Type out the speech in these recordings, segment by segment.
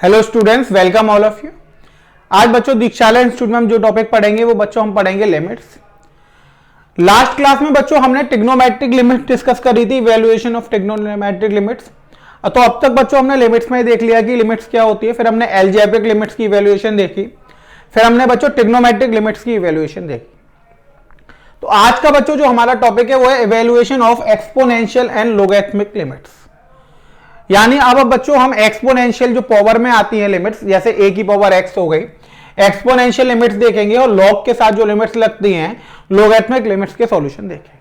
Hello students, welcome all of you. आज बच्चों दीक्षालय institute में हम जो टॉपिक पढ़ेंगे वो बच्चों हम पढ़ेंगे लिमिट्स। लास्ट क्लास में बच्चों हमने ट्रिग्नोमेट्रिक लिमिट डिस्कस करी थी, इवैल्यूएशन ऑफ ट्रिग्नोमेट्रिक लिमिट्स। तो अब तक बच्चों हमने लिमिट्स में देख लिया कि लिमिट्स क्या होती है, फिर हमने अलजेब्रिक लिमिट्स की इवैल्यूएशन देखी, फिर हमने बच्चों ट्रिग्नोमेट्रिक लिमिट्स की इवैल्यूएशन देखी। तो आज का बच्चों जो हमारा टॉपिक है वो है evaluation of exponential and logarithmic limits. यानी अब बच्चों हम एक्सपोनेंशियल जो पावर में आती है लिमिट्स, जैसे a की पावर x हो गई, एक्सपोनेंशियल लिमिट्स देखेंगे और लॉग के साथ जो लिमिट्स लगती हैं लोगैरिथमिक लिमिट्स के सॉल्यूशन देखेंगे।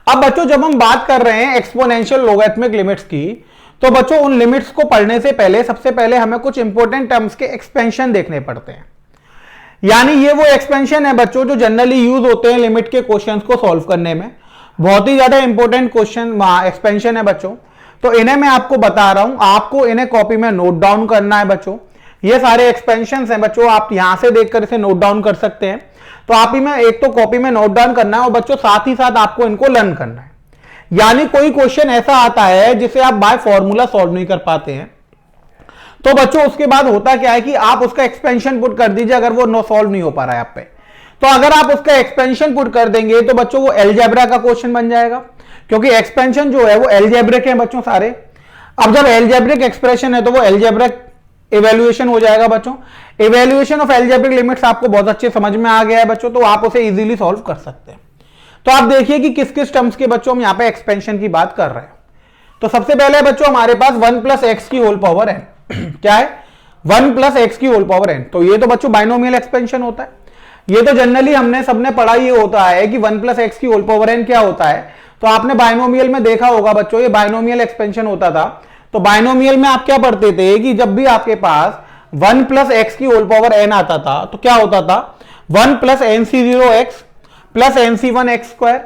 अब बच्चों जब हम बात कर रहे हैं एक्सपोनेंशियल लोगैरिथमिक लिमिट्स की, तो बच्चों उन लिमिट्स को पढ़ने से पहले सबसे पहले हमें कुछ इंपॉर्टेंट टर्म्स के एक्सपेंशन देखने पड़ते हैं। यानी ये वो एक्सपेंशन है बच्चों जो जनरली यूज होते हैं लिमिट के क्वेश्चंस को सॉल्व करने में। बहुत ही ज्यादा इंपॉर्टेंट क्वेश्चन एक्सपेंशन है बच्चों, तो इन्हें मैं आपको बता रहा हूं, आपको इन्हें कॉपी में नोट डाउन करना है बच्चों। ये सारे एक्सपेंशंस हैं बच्चों, आप यहां से देखकर इसे नोट डाउन कर सकते हैं। तो आप ही में एक तो कॉपी में नोट डाउन करना है और बच्चों साथ ही साथ आपको इनको लर्न करना है। यानी कोई क्वेश्चन ऐसा आता है जिसे आप बाय फॉर्मूला सॉल्व नहीं कर पाते हैं, तो बच्चों उसके बाद होता क्या है कि आप उसका एक्सपेंशन पुट कर दीजिए अगर वो सॉल्व नहीं हो पा रहा है आप पे। तो अगर आप उसका एक्सपेंशन पुट कर देंगे तो बच्चों वो अलजेब्रा का क्वेश्चन बन जाएगा, क्योंकि एक्सपेंशन जो है वो अलजेब्रिक है बच्चों सारे। अब जब अलजेब्रिक एक्सप्रेशन है तो वो अलजेब्रिक इवैल्यूएशन हो जाएगा बच्चों। इवैल्यूएशन ऑफ अलजेब्रिक लिमिट्स आपको बहुत अच्छे समझ में आ गया है बच्चों, तो आप उसे इजीली सॉल्व कर सकते हैं। तो आप देखिए कि किस किस टर्म्स के बच्चों हम यहां पे एक्सपेंशन की बात कर रहे हैं। तो सबसे पहले बच्चों हमारे पास 1 प्लस एक्स की होल पावर n क्या है, 1 प्लस एक्स की होल पावर n। तो ये तो बच्चों बाइनोमियल एक्सपेंशन होता है। ये तो जनरली हमने सबने पढ़ा ये होता है कि 1 प्लस एक्स की होल पावर n क्या होता है। तो आपने बाइनोमियल में देखा होगा बच्चों, ये बाइनोमियल एक्सपेंशन होता था। तो बाइनोमियल में आप क्या पढ़ते थे कि जब भी आपके पास 1 प्लस एक्स की होल पावर n आता था तो क्या होता था, 1 plus nc0x plus nc1x square,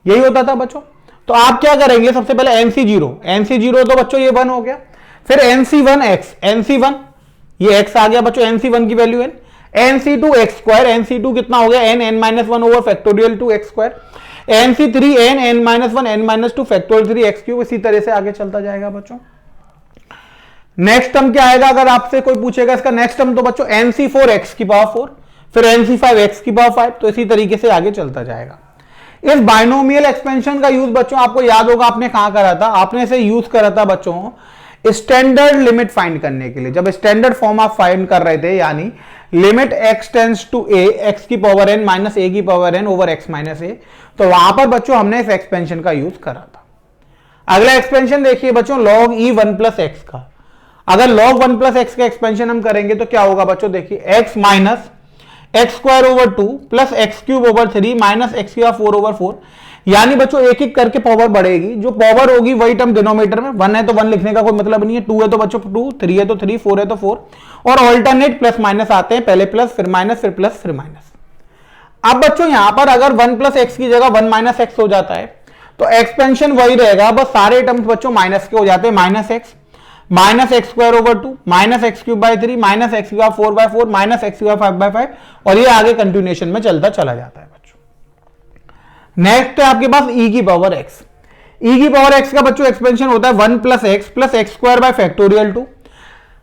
यही होता था बच्चों। तो आप क्या करेंगे, सबसे पहले nc0 तो बच्चों ये 1 हो गया, फिर nc1 ये x आ गया बच्चों, nc1 की value n, nc2x square, nc2 कितना हो गया n-1 over factorial 2x square, nc3 n-1 n-2 factorial 3x cube. इसी तरह से आगे चलता जाएगा बच्चों। नेक्स्ट टर्म क्या आएगा, अगर आपसे कोई पूछेगा इसका नेक्स्ट टर्म, तो बच्चों nc4x की पावर 4, फिर nc5x की पावर 5। तो इसी तरीके से आगे चलता जाएगा। इस बाइनोमियल एक्सपेंशन का यूज बच्चों आपको याद होगा आपने कहां करा था, आपने इसे यूज करा था बच्चों स्टैंडर्ड लिमिट फाइंड करने के लिए। जब स्टैंडर्ड फॉर्म आप फाइंड कर रहे थे, यानी limit x tends to a, x की पावर n माइनस a की power n over x minus a, तो वहां पर बच्चों हमने इस एक्सपेंशन का यूज करा था। अगला एक्सपेंशन देखिए बच्चों log e 1 प्लस एक्स का। अगर log 1 प्लस एक्स का एक्सपेंशन हम करेंगे तो क्या होगा बच्चों, देखिए x minus x square over 2 plus x cube over 3 minus x की 4 ओवर 4। यानी बच्चों एक एक करके पावर बढ़ेगी, जो पावर होगी वही टर्म डिनोमिनेटर में। 1 है तो 1 लिखने का कोई मतलब नहीं है, 2 है तो बच्चों 2, 3 है तो 3, 4 है तो 4, और ऑल्टरनेट प्लस माइनस आते हैं, पहले प्लस फिर माइनस फिर प्लस फिर माइनस। अब बच्चों यहां पर अगर 1 प्लस एक्स की जगह 1 माइनस एक्स हो जाता है तो एक्सपेंशन वही रहेगा, बस सारे टर्म्स बच्चों माइनस के हो जाते हैं। Minus x square over 2 minus x cube by 3 minus x की 4 बाय 4 माइनस एक्स की 5 बाय 5, और ये आगे कंटिन्यूएशन में चलता चला जाता है बच्चों। नेक्स्ट है आपके पास e की पावर x। e की पावर x का बच्चों एक्सपेंशन होता है 1 plus x square bye factorial 2।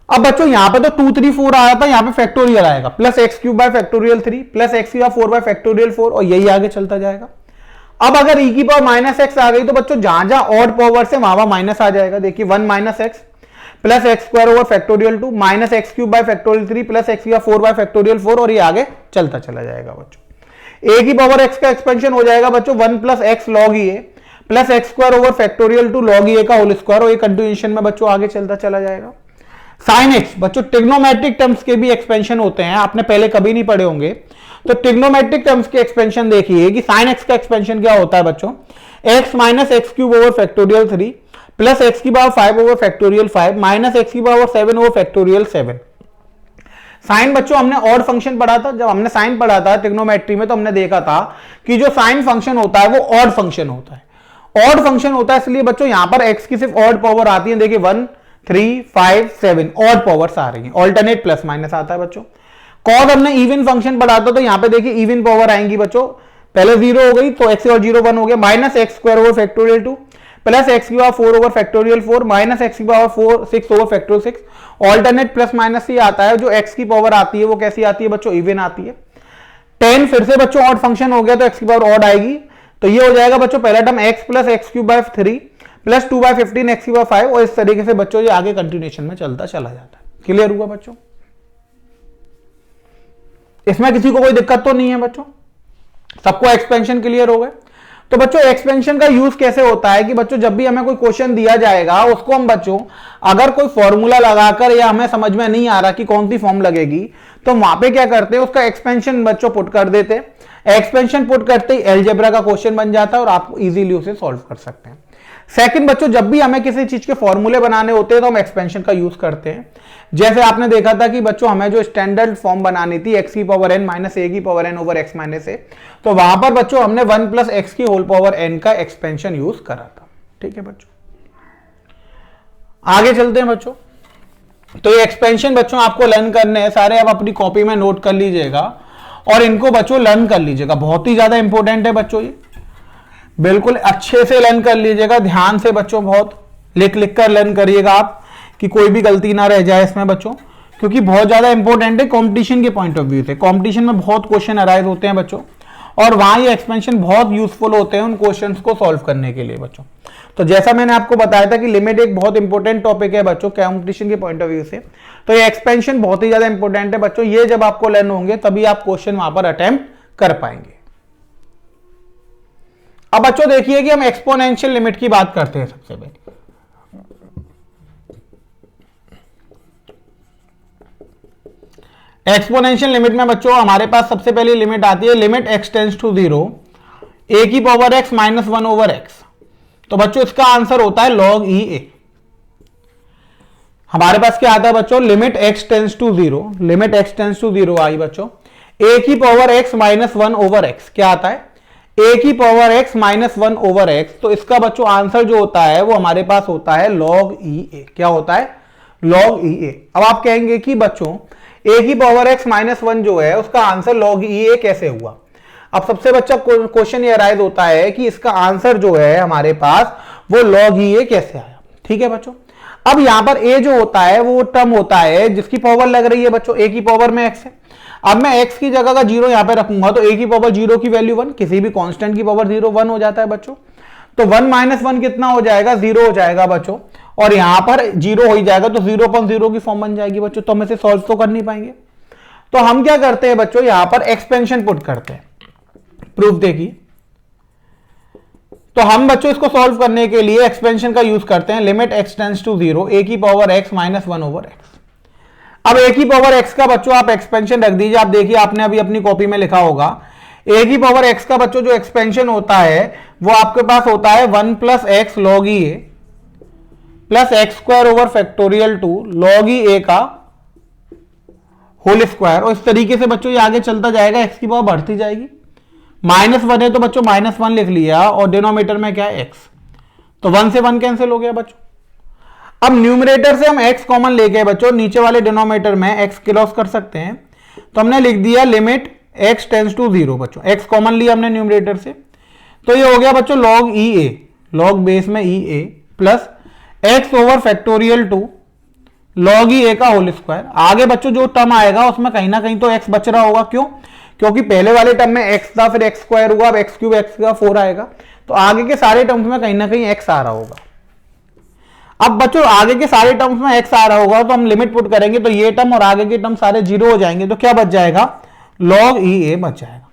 अब बच्चों यहां पे तो 2 3 4 आया था, यहां पे फैक्टोरियल आएगा, plus x cube bye factorial 3 plus x की 4 बाय फैक्टोरियल 4, और यही आगे चलता जाएगा। अब अगर e की पावर माइनस एक्स आ गई तो बच्चों जहां जहां ऑड पावर से वहां माइनस आ जाएगा। देखिए 1 minus x plus x square over factorial 2 minus x cube bye factorial 3 plus x की 4 बाय फैक्टोरियल 4, और ये आगे चलता चला जाएगा बच्चों। a की पावर x का एक्सपेंशन हो जाएगा बच्चों 1 plus x log e plus x square over factorial 2 log e का होल स्क्वायर, और ये कंटिन्यूएशन में बच्चों आगे चलता चला जाएगा। साइन x बच्चों ट्रिग्नोमेट्रिक टर्म्स के भी एक्सपेंशन होते हैं, आपने पहले कभी नहीं पढ़े होंगे। तो ट्रिग्नोमेट्रिक टर्म्स के एक्सपेंशन देखिए कि साइन x का एक्सपेंशन क्या होता है बच्चों, x minus x cube over factorial 3 plus x की power 5 over factorial 5 minus x की पावर 7 ओवर फैक्टोरियल 7। साइन बच्चों हमने ऑड फंक्शन पढ़ा था, जब हमने साइन पढ़ा था ट्रिग्नोमेट्री में तो हमने देखा था कि जो साइन फंक्शन होता है वो ऑड फंक्शन होता है। ऑड फंक्शन होता है इसलिए बच्चों यहां पर x की सिर्फ ऑड पावर आती है। देखिए 1 3 5 7 ऑड पावर्स आ रही हैं, ऑल्टरनेट प्लस माइनस आता है बच्चों। कॉज हमने इवन फंक्शन पढ़ा था, तो यहां पे देखिए इवन पावर आएंगी बच्चों, पहले 0 हो गई तो x और 0 1 हो गया, minus x square over factorial 2 plus x की power 4 over factorial 4 minus x की power 6 over factorial 6। Alternate plus minus ही आता है, जो एक्स की पावर आती है वो कैसी आती है बच्चों, इवन आती है। 10 फिर से बच्चों ऑड फंक्शन हो गया तो एक्स की पावर ऑड आएगी, तो ये हो जाएगा बच्चों पहला term x plus x cube by 3 plus 2 by 15 x की पावर 5, और इस तरीके से बच्चों ये आगे कंटिन्यूएशन में चलता चला जाता है। क्लियर हुआ बच्चों? इसमें किसी को कोई दिक्कत तो नहीं है बच्चों? सबको एक्सपेंशन क्लियर हो गए? तो बच्चों एक्सपेंशन का यूज कैसे होता है कि बच्चों जब भी हमें कोई क्वेश्चन दिया जाएगा उसको हम बच्चों अगर कोई फॉर्मूला लगाकर या हमें समझ में नहीं आ रहा कि कौन सी फॉर्म लगेगी तो वहां पे क्या करते हैं, उसका एक्सपेंशन बच्चों पुट कर देते हैं। एक्सपेंशन पुट करते ही अलजेब्रा का क्वेश्चन बन जाता है और आप इजीली उसे सॉल्व कर सकते हैं। सेकंड बच्चों, जब भी हमें किसी चीज के फॉर्मूले बनाने होते हैं तो हम एक्सपेंशन का यूज करते हैं। जैसे आपने देखा था कि बच्चों हमें जो स्टैंडर्ड फॉर्म बनानी थी एक्स की पावर एन माइनस ए की power N over x minus A, तो वहां पर बच्चों हमने 1 प्लस एक्स की होल पावर एन का एक्सपेंशन यूज करा था। ठीक है बच्चों, आगे चलते हैं बच्चों। तो ये एक्सपेंशन बच्चों आपको लर्न करने हैं सारे, आप अपनी कॉपी में नोट कर लीजिएगा और इनको बच्चों लर्न कर लीजिएगा। बहुत ही ज्यादा इंपॉर्टेंट है बच्चों, ये बिल्कुल अच्छे से लर्न कर लीजिएगा, ध्यान से बच्चों बहुत लिख लिख कर लर्न करिएगा आप, कि कोई भी गलती ना रह जाए इसमें बच्चों, क्योंकि बहुत ज्यादा इंपॉर्टेंट है कंपटीशन के पॉइंट ऑफ व्यू से। कंपटीशन में बहुत क्वेश्चन अराइज होते हैं बच्चों और वहां ये एक्सपेंशन बहुत यूजफुल होते हैं उन क्वेश्चंस को सॉल्व करने के लिए बच्चों। तो जैसा मैंने आपको बताया था कि लिमिट एक बहुत इंपॉर्टेंट टॉपिक है बच्चों कंपटीशन के पॉइंट ऑफ व्यू से, तो ये एक्सपेंशन बहुत ही ज्यादा इंपॉर्टेंट है बच्चों। ये जब आपको लर्न होंगे तभी आप क्वेश्चन वहां पर अटेम्प्ट कर पाएंगे। अब बच्चों देखिए कि हम एक्सपोनेंशियल लिमिट की बात करते हैं सबसे पहले। एक्सपोनेंशियल लिमिट में बच्चों हमारे पास सबसे पहली लिमिट आती है लिमिट एक्स टेंस टू 0 ए की power x minus 1 over x. तो बच्चों इसका आंसर होता है log ई ए। हमारे पास क्या आता है बच्चों, limit x tends to 0, limit x tends to 0 आई बच्चों ए की power x minus 1 over x. क्या आता है, ए की power x minus 1 over x. तो इसका बच्चों आंसर जो होता है वो हमारे पास होता है log ई ए। क्या होता है, log ई ए। अब आप कहेंगे कि बच्चों ए की पावर एक्स माइनस 1 जो है उसका आंसर log ई ए कैसे हुआ। अब सबसे बच्चा क्वेश्चन ये अराइज होता है कि इसका आंसर जो है हमारे पास वो log ई ए कैसे आया। ठीक है बच्चों, अब यहां पर a जो होता है वो टर्म होता है जिसकी पावर लग रही है बच्चों a की पावर में x है। अब मैं x की जगह का 0 यहां पे रखूंगा तो a की पावर 0 की वैल्यू 1, किसी भी कांस्टेंट की पावर 0 1 हो जाता है बच्चों। तो 1 माइनस 1 कितना हो जाएगा, 0 हो जाएगा बच्चों, और यहां पर 0 हो ही जाएगा तो 0.0 की फॉर्म बन जाएगी बच्चों। तो हम इसे सॉल्व तो कर नहीं पाएंगे, तो हम क्या करते हैं बच्चों, यहां पर एक्सपेंशन पुट करते हैं। प्रूफ देखिए, तो हम बच्चों इसको सॉल्व करने के लिए एक्सपेंशन का यूज करते हैं लिमिट एक्स टेंस टू 0 ए की power x minus 1 over x. अब ए की पावर एक्स का बच्चों आप एक्सपेंशन रख दीजिए। आप देखिए आपने अभी अपनी कॉपी में लिखा होगा ए की पावर एक्स का बच्चों जो एक्सपेंशन होता है वो आपके पास होता है 1 plus x log E A plus x square over factorial 2 log E A का होल स्क्वायर। और इस तरीके से बच्चों ये आगे चलता जाएगा, एक्स की पावर बढ़ती जाएगी। -1 है तो बच्चों -1 लिख लिया और डिनोमिनेटर में क्या है एक्स, तो 1 से 1 कैंसिल हो गया बच्चों। अब न्यूमरेटर से हम x कॉमन लेके बच्चों नीचे वाले डिनोमिनेटर में x क्रॉस कर सकते हैं, तो हमने लिख दिया लिमिट x टेंस टू 0 बच्चों। x कॉमन लिया हमने न्यूमरेटर से, तो ये हो गया बच्चों log E A, log base में E A plus x over factorial 2 log E A का होल स्क्वायर। आगे बच्चों जो टर्म आएगा उसमें कहीं ना कहीं तो x बच रहा होगा, क्यों, क्योंकि पहले वाले टर्म में x था, फिर x स्क्वायर हुआ, अब x क्यूब x का 4 आएगा, तो आगे के सारे टर्म्स में कहीं ना कहीं x आ रहा होगा। अब बच्चों आगे के सारे टर्म्स में x आ रहा होगा तो हम लिमिट पुट करेंगे तो ये टर्म और आगे के टर्म सारे 0 हो जाएंगे, तो क्या बच जाएगा, log ई ए बच जाएगा।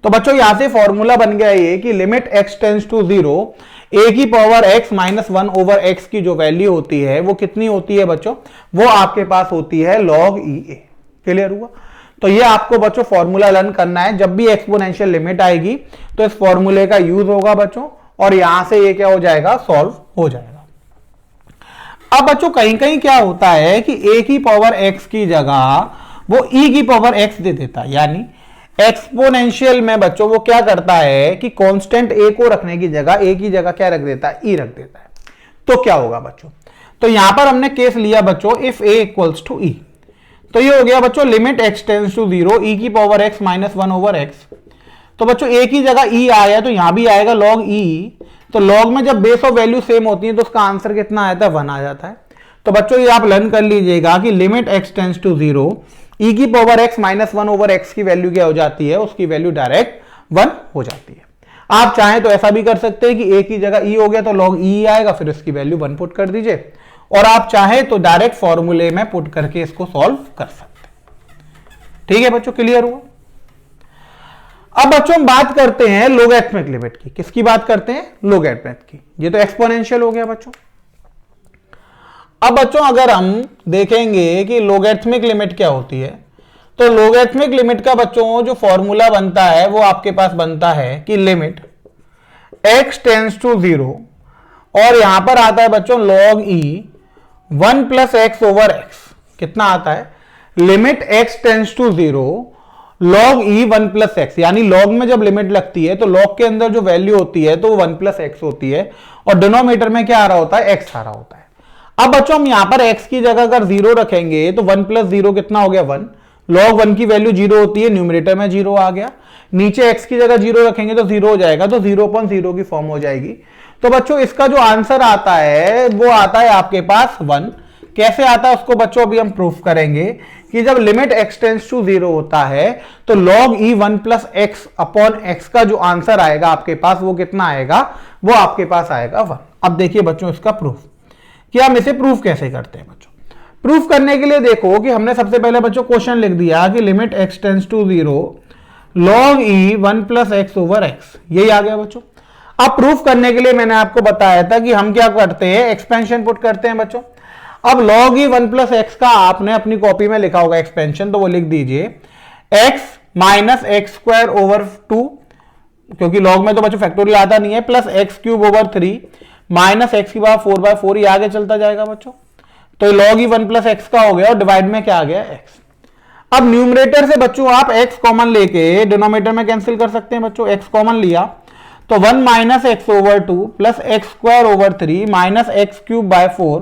तो बच्चों यहां से फॉर्मूला बन गया ये कि limit x tends to 0 a की power x minus 1 over x की जो वैल्यू होती है वो कितनी होती है बच्चों, वो आपके पास होती है log ई ए। क्लियर हुआ? तो ये आपको बच्चों फॉर्मूला लर्न करना है। जब भी एक्सपोनेंशियल लिमिट आएगी तो इस फॉर्मूले का यूज होगा बच्चों, और यहां से ये क्या हो जाएगा, सॉल्व हो जाएगा। अब बच्चों कहीं कहीं क्या होता है कि a की पावर x की जगह वो e की पावर x दे देता है, यानी एक्सपोनेंशियल में बच्चों वो क्या करता है कि कांस्टेंट a को रखने की जगह a की जगह क्या रख देता है, e रख देता है। तो क्या होगा बच्चों, तो यहां पर हमने केस लिया बच्चों if a equals to e, तो ये हो गया बच्चों limit x tends to 0 e की power x minus 1 over x। तो बच्चों a की जगह e आया तो यहां भी आएगा log e तो log में जब बेस ऑफ वैल्यू सेम होती है तो उसका आंसर कितना आता है, 1 आ जाता है। तो बच्चों ये आप लर्न कर लीजिएगा कि limit x tends to 0 e की power x minus 1 over x की वैल्यू क्या हो जाती है, उसकी वैल्यू डायरेक्ट 1 हो जाती है। आप चाहें तो ऐसा भी कर सकते हैं कि a की जगह e हो गया तो log e आएगा, फिर इसकी वैल्यू 1 पुट कर दीजिए, और आप चाहें तो डायरेक्ट फॉर्मूले में पुट करके इसको सॉल्व कर सकते हैं। ठीक है बच्चों, क्लियर हुआ। अब बच्चों हम बात करते हैं लोगैरिथमिक लिमिट की। किसकी बात करते हैं, लोगैरिथमिक की। ये तो एक्सपोनेंशियल हो गया बच्चों। अब बच्चों अगर हम देखेंगे कि लोगैरिथमिक लिमिट क्या होती है, तो लोगैरिथमिक लिमिट का बच्चों जो फॉर्मूला बनता है वो आपके पास बनता है कि लिमिट x टेंड्स टू 0, और यहां पर आता है बच्चों log e 1 plus x over x. कितना आता है, limit x tends to 0 log e 1 plus x, यानी log में जब लिमिट लगती है तो log के अंदर जो वैल्यू होती है तो 1 प्लस एक्स होती है, और डिनोमिनेटर में क्या आ रहा होता है, x आ रहा होता है। अब बच्चों हम यहां पर x की जगह अगर 0 रखेंगे तो 1 प्लस 0 कितना हो गया, 1। log 1 की वैल्यू 0 होती है, न्यूमरेटर में 0 आ गया। नीचे x की जगह 0 रखेंगे तो 0 हो जाएगा, तो 0.0 की फॉर्म हो जाएगी। तो बच्चों इसका जो आंसर आता है वो आता है आपके पास 1। कैसे आता है उसको बच्चों अभी हम प्रूफ करेंगे कि जब लिमिट x टेंड्स टू 0 होता है तो log e 1 plus x upon x का जो आंसर आएगा आपके पास वो कितना आएगा, वो आपके पास आएगा 1। अब देखिए बच्चों इसका प्रूफ कि हम इसे प्रूफ कैसे करते हैं। बच्चों प्रूफ करने के लिए देखो कि हमने सबसे पहले बच्चों क्वेश्चन लिख दिया कि limit x tends to 0 log e 1 plus x over x, यही आ गया बच्चों। अब प्रूफ करने के लिए मैंने आपको बताया था कि हम क्या करते हैं, एक्सपेंशन पुट करते हैं बच्चों। अब log e 1 प्लस एक्स का आपने अपनी कॉपी में लिखा होगा एक्सपेंशन, तो वो लिख दीजिए x minus x square over 2, क्योंकि log में तो बच्चों फैक्टोरियल आता नहीं है, plus x cube over 3 minus x की पावर 4/4, ये आगे चलता जाएगा बच्चों। तो log e 1 प्लस एक्स का हो गया और डिवाइड में क्या आ गया, x। अब न्यूमरेटर से बच्चों आप x कॉमन लेके डिनोमिनेटर में कैंसिल कर सकते हैं बच्चों। x कॉमन लिया तो 1 minus x over 2 plus x square over 3 minus x cube bye 4,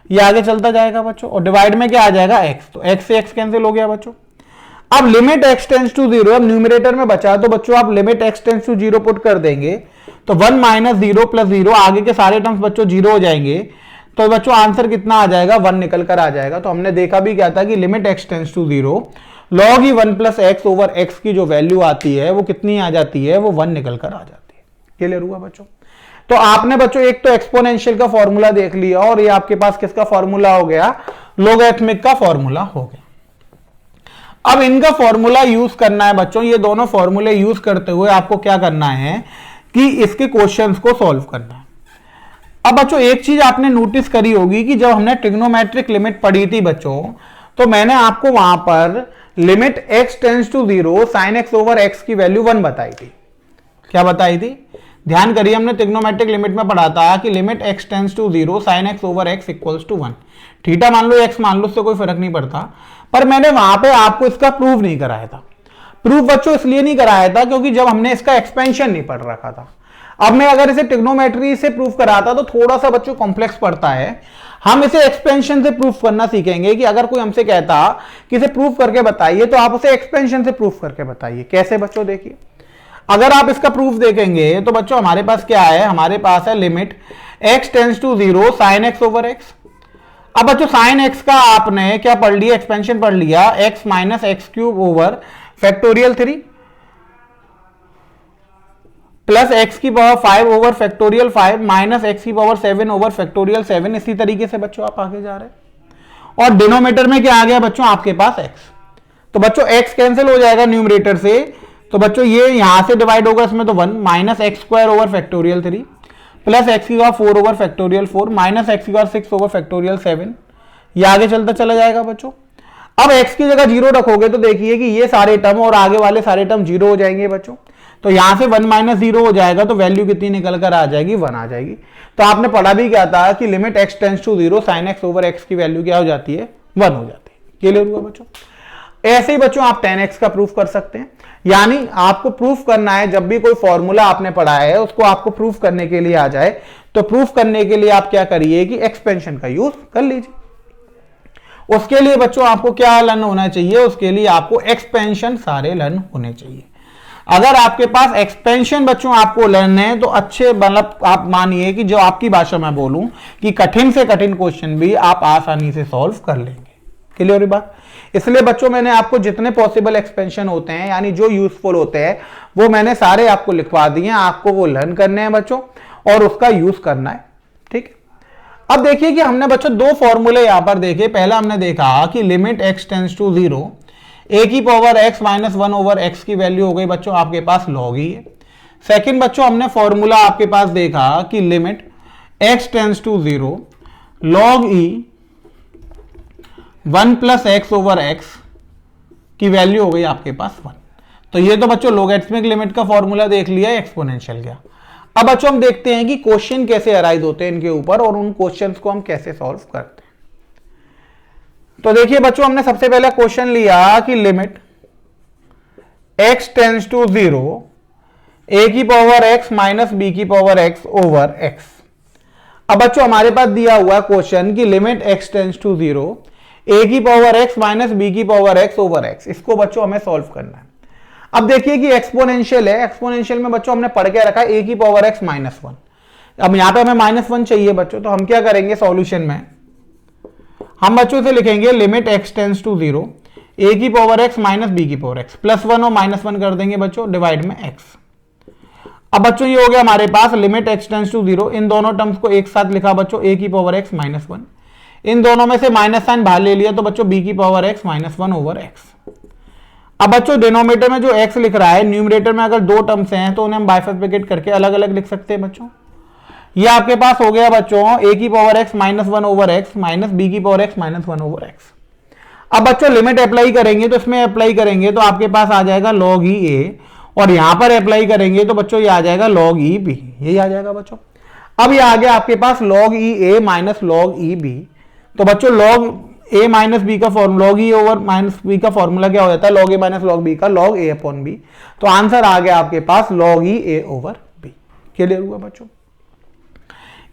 ये आगे चलता जाएगा बच्चों, और डिवाइड में क्या आ जाएगा, x। तो x से x कैंसिल हो गया बच्चों। अब लिमिट x टेंड्स टू 0, अब न्यूमरेटर में बचा तो बच्चों आप limit x tends to 0 put कर देंगे तो 1 माइनस 0 प्लस 0, आगे के सारे टर्म्स बच्चों 0 हो जाएंगे, तो बच्चों आंसर कितना आ जाएगा, 1 निकल कर आ जाएगा। तो हमने देखा भी क्या था कि limit x tends to 0 log e 1 plus x over x की जो वैल्यू आती है वो कितनी आ जाती है, वो 1 निकल कर आ जाती है। क्लियर हुआ बच्चों। तो आपने बच्चों एक तो एक्सपोनेंशियल का फॉर्मूला देख लिया, और ये आपके पास किसका फॉर्मूला हो गया, लोगैरिथमिक का फॉर्मूला हो गया। अब इनका फॉर्मूला यूज करना है बच्चों, ये दोनों फॉर्मूले यूज करते हुए आपको क्या करना है कि इसके क्वेश्चंस को सॉल्व करना है। अब बच्चों एक चीज आपने नोटिस करी होगी कि जब हमने ट्रिग्नोमेट्रिक लिमिट पढ़ी थी बच्चों, तो मैंने आपको वहां पर limit x tends to 0 sine x over x की वैल्यू 1 बताई थी। क्या बताई थी, ध्यान करिए, हमने ट्रिग्नोमेट्रिक लिमिट में पढ़ा था कि limit x tends to 0 sine x over x equals to 1। Theta मान लो, x मान लो, उससे कोई फर्क नहीं पड़ता, पर मैंने वहां पे आपको इसका प्रूफ नहीं कराया था। प्रूफ बच्चों इसलिए नहीं कराया था क्योंकि जब हमने इसका एक्सपेंशन नहीं पढ़ रखा था। अब मैं अगर इसे ट्रिग्नोमेट्री से प्रूफ कराता तो थोड़ा सा बच्चों कॉम्प्लेक्स पड़ता है। हम इसे एक्सपेंशन से प्रूफ करना सीखेंगे कि अगर कोई हमसे कहता कि इसे प्रूफ करके बताइए तो आप उसे एक्सपेंशन से प्रूफ करके बताइए। कैसे बच्चों, देखिए अगर आप इसका प्रूफ देखेंगे तो बच्चों हमारे पास क्या है, हमारे पास है limit x tends to 0 sine x over x. अब बच्चों साइन एक्स का आपने क्या पढ़ लिया, एक्सपेंशन पढ़ लिया, x minus x cube over factorial 3 plus x की power 5 over factorial 5 minus x की पावर 7 ओवर फैक्टोरियल 7। इसी तरीके से बच्चों आप आगे जा रहे हैं, और डिनोमिनेटर में क्या आ गया बच्चों आपके पास x। तो बच्चों x कैंसिल हो जाएगा न्यूमरेटर से, तो बच्चों ये यहां से डिवाइड होगा इसमें, तो 1 minus x square over factorial 3 plus x की power 4 over factorial 4 minus x की पावर 6 ओवर फैक्टोरियल 7, ये आगे चलता चला जाएगा बच्चों। अब x की जगह 0 रखोगे तो देखिए कि ये सारे टर्म और आगे वाले सारे टर्म 0 हो जाएंगे बच्चों। तो यहां से 1 माइनस 0 हो जाएगा, तो वैल्यू कितनी निकल कर आ जाएगी, 1 आ जाएगी। तो आपने पढ़ा भी क्या था कि limit x tends to 0 sine x over x की वैल्यू क्या हो जाती है, 1 हो जाती है। क्लियर हुआ बच्चों। ऐसे ही बच्चों आप 10x का प्रूफ कर सकते हैं, यानी आपको प्रूफ करना है जब भी कोई फॉर्मूला आपने पढ़ा है उसको आपको प्रूफ करने के लिए आ जाए, तो प्रूफ करने के लिए आप क्या करिए कि एक्सपेंशन का यूज कर लीजिए। उसके लिए बच्चों आपको क्या लर्न होना चाहिए, उसके लिए आपको एक्सपेंशन सारे लर्न होने चाहिए। अगर आपके पास एक्सपेंशन बच्चों आपको लर्न है तो अच्छे, मतलब आप मानिए कि जो आपकी भाषा में बोलूं कि कठिन से कठिन क्वेश्चन भी आप आसानी से सॉल्व कर लेंगे। क्लियर है बात? इसलिए बच्चों मैंने आपको जितने पॉसिबल एक्सपेंशन होते हैं यानी जो यूजफुल होते हैं वो मैंने सारे आपको लिखवा दिए हैं, आपको वो लर्न करने हैं बच्चों और उसका यूज करना है। ठीक है, अब देखिए कि हमने बच्चों दो फॉर्मूले यहां पर देखे। पहला हमने देखा कि limit x tends to 0 a की power x minus 1 over x की वैल्यू हो गई बच्चों आपके पास log e है। सेकेंड बच्चों हमने फॉर्मूला आपके पास देखा कि limit x tends to 0 log e 1 plus x over x की वैल्यू हो गई आपके पास 1। तो ये तो बच्चों लोगरिथमिक लिमिट का फॉर्मूला देख लिया, एक्सपोनेंशियल गया। अब बच्चों हम देखते हैं कि क्वेश्चन कैसे अराइज होते हैं इनके ऊपर और उन क्वेश्चंस को हम कैसे सॉल्व करते हैं। तो देखिए बच्चों हमने सबसे पहला क्वेश्चन लिया कि limit x tends to 0 a की पावर x माइनस b की पावर x ओवर x। अब बच्चों हमारे पास दिया हुआ क्वेश्चन कि limit x tends to 0 a की पावर x माइनस b की पावर x ओवर x, इसको बच्चों हमें सॉल्व करना है। अब देखिए कि एक्सपोनेंशियल है, एक्सपोनेंशियल में बच्चों हमने पढ़ के रखा है a की पावर x माइनस 1। अब यहां पे हमें माइनस 1 चाहिए बच्चों, तो हम क्या करेंगे सॉल्यूशन में हम बच्चों से लिखेंगे limit x tends to 0 a की पावर x माइनस b की पावर x प्लस 1 और माइनस 1 कर देंगे बच्चों डिवाइड में x। अब बच्चों ये हो गया हमारे पास लिमिट x टेंड्स टू 0, इन दोनों टर्म्स को एक साथ लिखा बच्चों a की पावर x माइनस 1, इन दोनों में से माइनस साइन बाहर ले लिया तो बच्चों b की power x minus 1 over x। अब बच्चों डिनोमिनेटर में जो x लिख रहा है, न्यूमरेटर में अगर दो टर्म्स हैं तो उन्हें हम बाइफरकेट करके अलग अलग लिख सकते हैं बच्चों। ये आपके पास हो गया बच्चों a की power x minus 1 over x minus b की power x minus 1 over x। अब बच्चों लिमिट अप्लाई करेंगे तो इसमें अप्लाई करेंगे तो आपके पास आ जाएगा log e a और यहां पर अप्लाई करेंगे तो बच्चों ये आ जाएगा log e b, यही आ जाएगा बच्चों। अब ये आ गया आपके पास log e a minus log e b। तो बच्चों log a माइनस बी का फॉर्मूला log e ओवर माइनस बी का फॉर्मूला क्या हो जाता है log a minus log b का log a अपॉन b। तो आंसर आ गया आपके पास log e a over b। Clear हुआ बच्चों?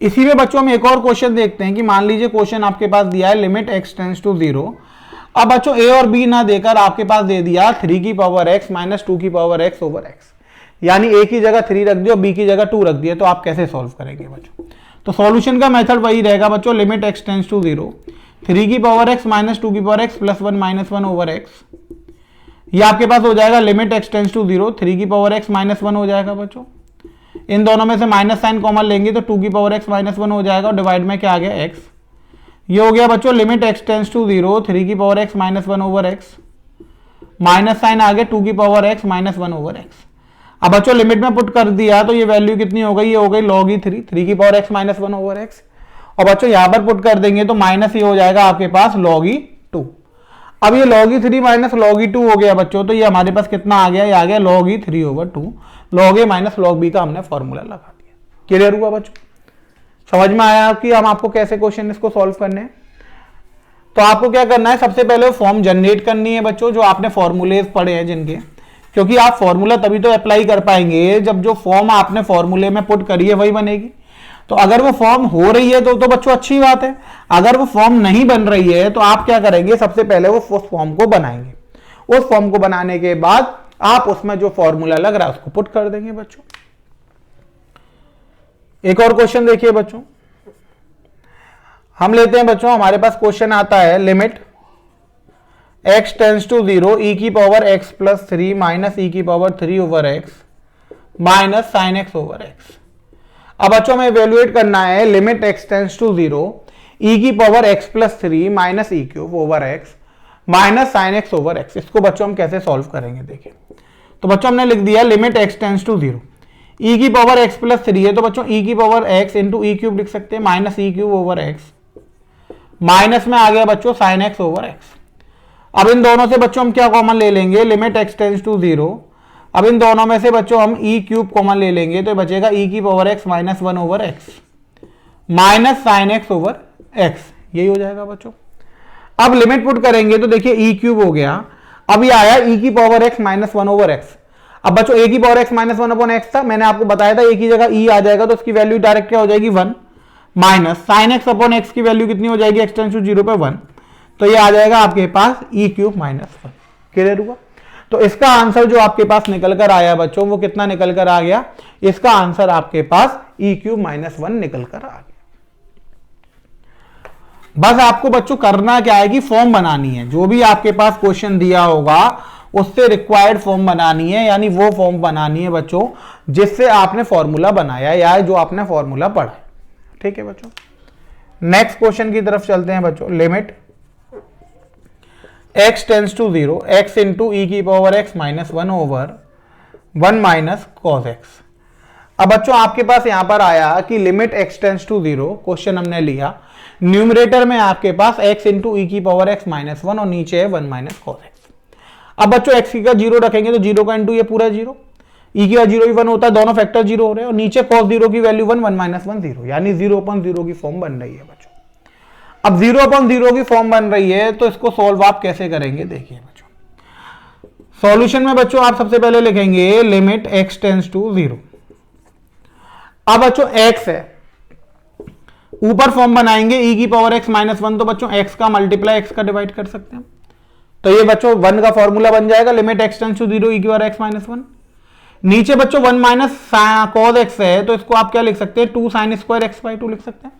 इसी में बच्चों हम एक और क्वेश्चन देखते हैं कि मान लीजिए क्वेश्चन आपके पास दिया है लिमिट x टेंड्स टू 0। अब बच्चों a और b ना देकर आपके पास दे दिया 3 की पावर x माइनस 2 की पावर x ओवर x, यानी a की जगह 3 रख दिया और b की जगह 2 रख दिया। तो आप कैसे सॉल्व करेंगे बच्चों? तो सॉल्यूशन का मेथड वही रहेगा बच्चों, लिमिट x टेंड्स टू 0 3 की पावर x माइनस 2 की power x plus 1 minus 1 over x। ये आपके पास हो जाएगा लिमिट x टेंड्स टू 0 3 की पावर x माइनस 1 हो जाएगा बच्चों, इन दोनों में से माइनस साइन कॉमन लेंगे तो 2 की पावर x माइनस 1 हो जाएगा और डिवाइड में क्या आ गया x। ये हो गया बच्चों लिमिट x टेंड्स टू 0 3 की power x minus 1 over x, minus sign आ गया 2 की power x minus 1 over x। अब बच्चों लिमिट में पुट कर दिया तो ये वैल्यू कितनी हो गई, ये हो गई log e 3 की power x minus 1 over x। और बच्चों यहां पर पुट कर देंगे तो माइनस ये हो जाएगा आपके पास log e 2। अब ये log e 3 minus log e 2 हो गया बच्चों, तो ये हमारे पास कितना आ गया, ये आ गया log e 3 over 2 log a minus log b का हमने फॉर्मूला लगा दिया। क्लियर हुआ बच्चों? समझ में आया कि हम आपको कैसे क्वेश्चन इसको सॉल्व करने हैं? तो आपको क्या करना है, सबसे पहले फॉर्म जनरेट करनी है बच्चों, जो आपने फॉर्मूले पढ़े हैं जिनके, क्योंकि आप फॉर्मूला तभी तो अप्लाई कर पाएंगे जब जो फॉर्म आपने फॉर्मूले में पुट करी है वही बनेगी। तो अगर वो फॉर्म हो रही है तो बच्चों अच्छी बात है, अगर वो फॉर्म नहीं बन रही है तो आप क्या करेंगे, सबसे पहले वो उस फॉर्म को बनाएंगे। उस फॉर्म को बनाने के बाद आप उसमें जो फॉर्मूला लग रहा है उसको पुट कर देंगे बच्चों। एक और क्वेश्चन देखिए बच्चों, हम लेते हैं बच्चों, हमारे पास क्वेश्चन आता है limit x tends to 0 e की power x plus 3 minus e की power 3 over x minus sine x over x। अब बच्चों हमें इवेल्युएट करना है limit x tends to 0 e की power x plus 3 minus e cube over x minus sine x over x। इसको बच्चों हम कैसे सॉल्व करेंगे देखिए। तो बच्चों हमने लिख दिया limit x tends to 0 e की पावर x प्लस 3 है, तो बच्चों e की power x into e cube लिख सकते हैं minus e cube over x, minus में आ गया बच्चों साइन x ओवर x। अब इन दोनों से बच्चों हम क्या कॉमन ले लेंगे, लिमिट x टेंड्स टू 0। अब इन दोनों में से बच्चों हम e क्यूब कॉमन ले लेंगे तो बचेगा e की power x minus 1 over x minus sine x over x, यही हो जाएगा बच्चों। अब लिमिट पुट करेंगे तो देखिए e क्यूब हो गया, अब ये आया e की power x minus 1 over x। अब बच्चों a की power x minus 1 upon x था, मैंने आपको बताया था a की जगह e आ जाएगा तो उसकी वैल्यू डायरेक्ट क्या हो जाएगी 1 minus sine x upon x की वैल्यू कितनी हो जाएगी x टेंड्स टू 0 पे 1, तो ये आ जाएगा आपके पास e क्यूब माइनस 1। क्लियर हुआ? तो इसका आंसर जो आपके पास निकल कर आया बच्चों, वो कितना निकल कर आ गया? इसका आंसर आपके पास e³ - 1 निकल कर आ गया। बस आपको बच्चों करना क्या है कि फॉर्म बनानी है। जो भी आपके पास क्वेश्चन दिया होगा उससे रिक्वायर्ड फॉर्म बनानी है, यानी वो फॉर्म बनानी है बच्चों जिससे आपने फॉर्मूला बनाया या जो आपने फॉर्मूला पढ़ा है। ठीक है बच्चों, नेक्स्ट क्वेश्चन की तरफ चलते हैं बच्चों। Limit x tends to 0 x into e⁻x - 1 over 1 minus cos x। अब बच्चों आपके पास यहां पर आया कि limit x tends to 0, question हमने लिया, न्यूमरेटर में आपके पास x इंटू e⁻x - 1 और नीचे है 1 माइनस cos x। अब बच्चों x की का 0 रखेंगे तो 0 का इंटू ये पूरा 0, e की का 0 ही 1 होता है, दोनों फैक्टर 0 हो रहे हैं, और नीचे cos 0 की वैल्यू 1 1 माइनस 1 0, यानी 0/0 की फॉर्म बन रही है बच्चों। अब 0/0 की फॉर्म बन रही है तो इसको सॉल्व आप कैसे करेंगे? देखिए बच्चों, सॉल्यूशन में बच्चों आप सबसे पहले लिखेंगे लिमिट x टेंड्स टू 0। अब बच्चों x है, ऊपर फॉर्म बनाएंगे e⁻x - 1, तो बच्चों x का मल्टीप्लाई x का डिवाइड कर सकते हैं, तो ये बच्चों 1 का फॉर्मूला बन जाएगा, limit x tends to 0 e⁻x - 1। नीचे बच्चों 1 माइनस cos x है, तो इसको आप क्या लिख सकते हैं? 2 sin स्क्वायर x/2 लिख सकते हैं।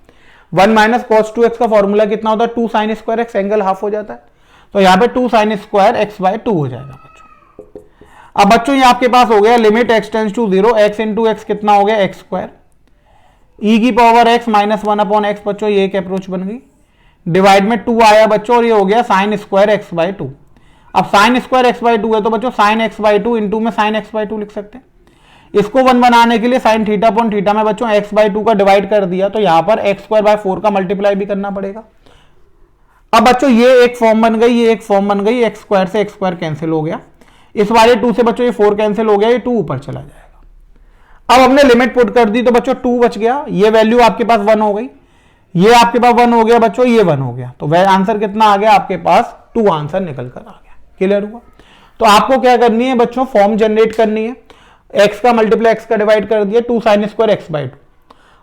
1 माइनस cos 2x का फॉर्मूला कितना होता है? 2 sin square x, angle half हो जाता है, तो यहाँ पे 2 sin स्क्वायर x/2 हो जाएगा बच्चों। अब बच्चों ये आपके पास हो गया limit x tends to 0 x into x कितना हो गया? x², e⁻x - 1/x बच्चों, ये एक अप्रोच बन गई, डिवाइड में 2 आया बच्चों, और ये हो गया sin स्क्वायर x/2। अब sin स्क्वायर x/2 है तो बच्चों sin x/2 इंटू में sin x/2 लिख सकते हैं। इसको 1 बनाने के लिए sin θ/θ में बच्चों x/2 का डिवाइड कर दिया, तो यहां पर x²/4 का मल्टीप्लाई भी करना पड़ेगा। अब बच्चों ये एक फॉर्म बन गई, ये एक फॉर्म बन गई, x² से x² कैंसिल हो गया, इस वाले 2 से बच्चों ये 4 कैंसिल हो गया, ये 2 ऊपर चला जाएगा। अब हमने लिमिट पुट कर दी तो बच्चों 2 बच गया, ये वैल्यू आपके पास 1 हो गई, ये आपके पास 1 हो गया बच्चों, ये 1 हो गया, तो वह आंसर कितना आ गया? आपके पास 2 आंसर निकल कर आ गया। क्लियर हुआ? तो आपको क्या करनी है बच्चों? फॉर्म जनरेट करनी है, x का मल्टीप्लाई x का डिवाइड कर दिया, 2 sin स्क्वायर x/2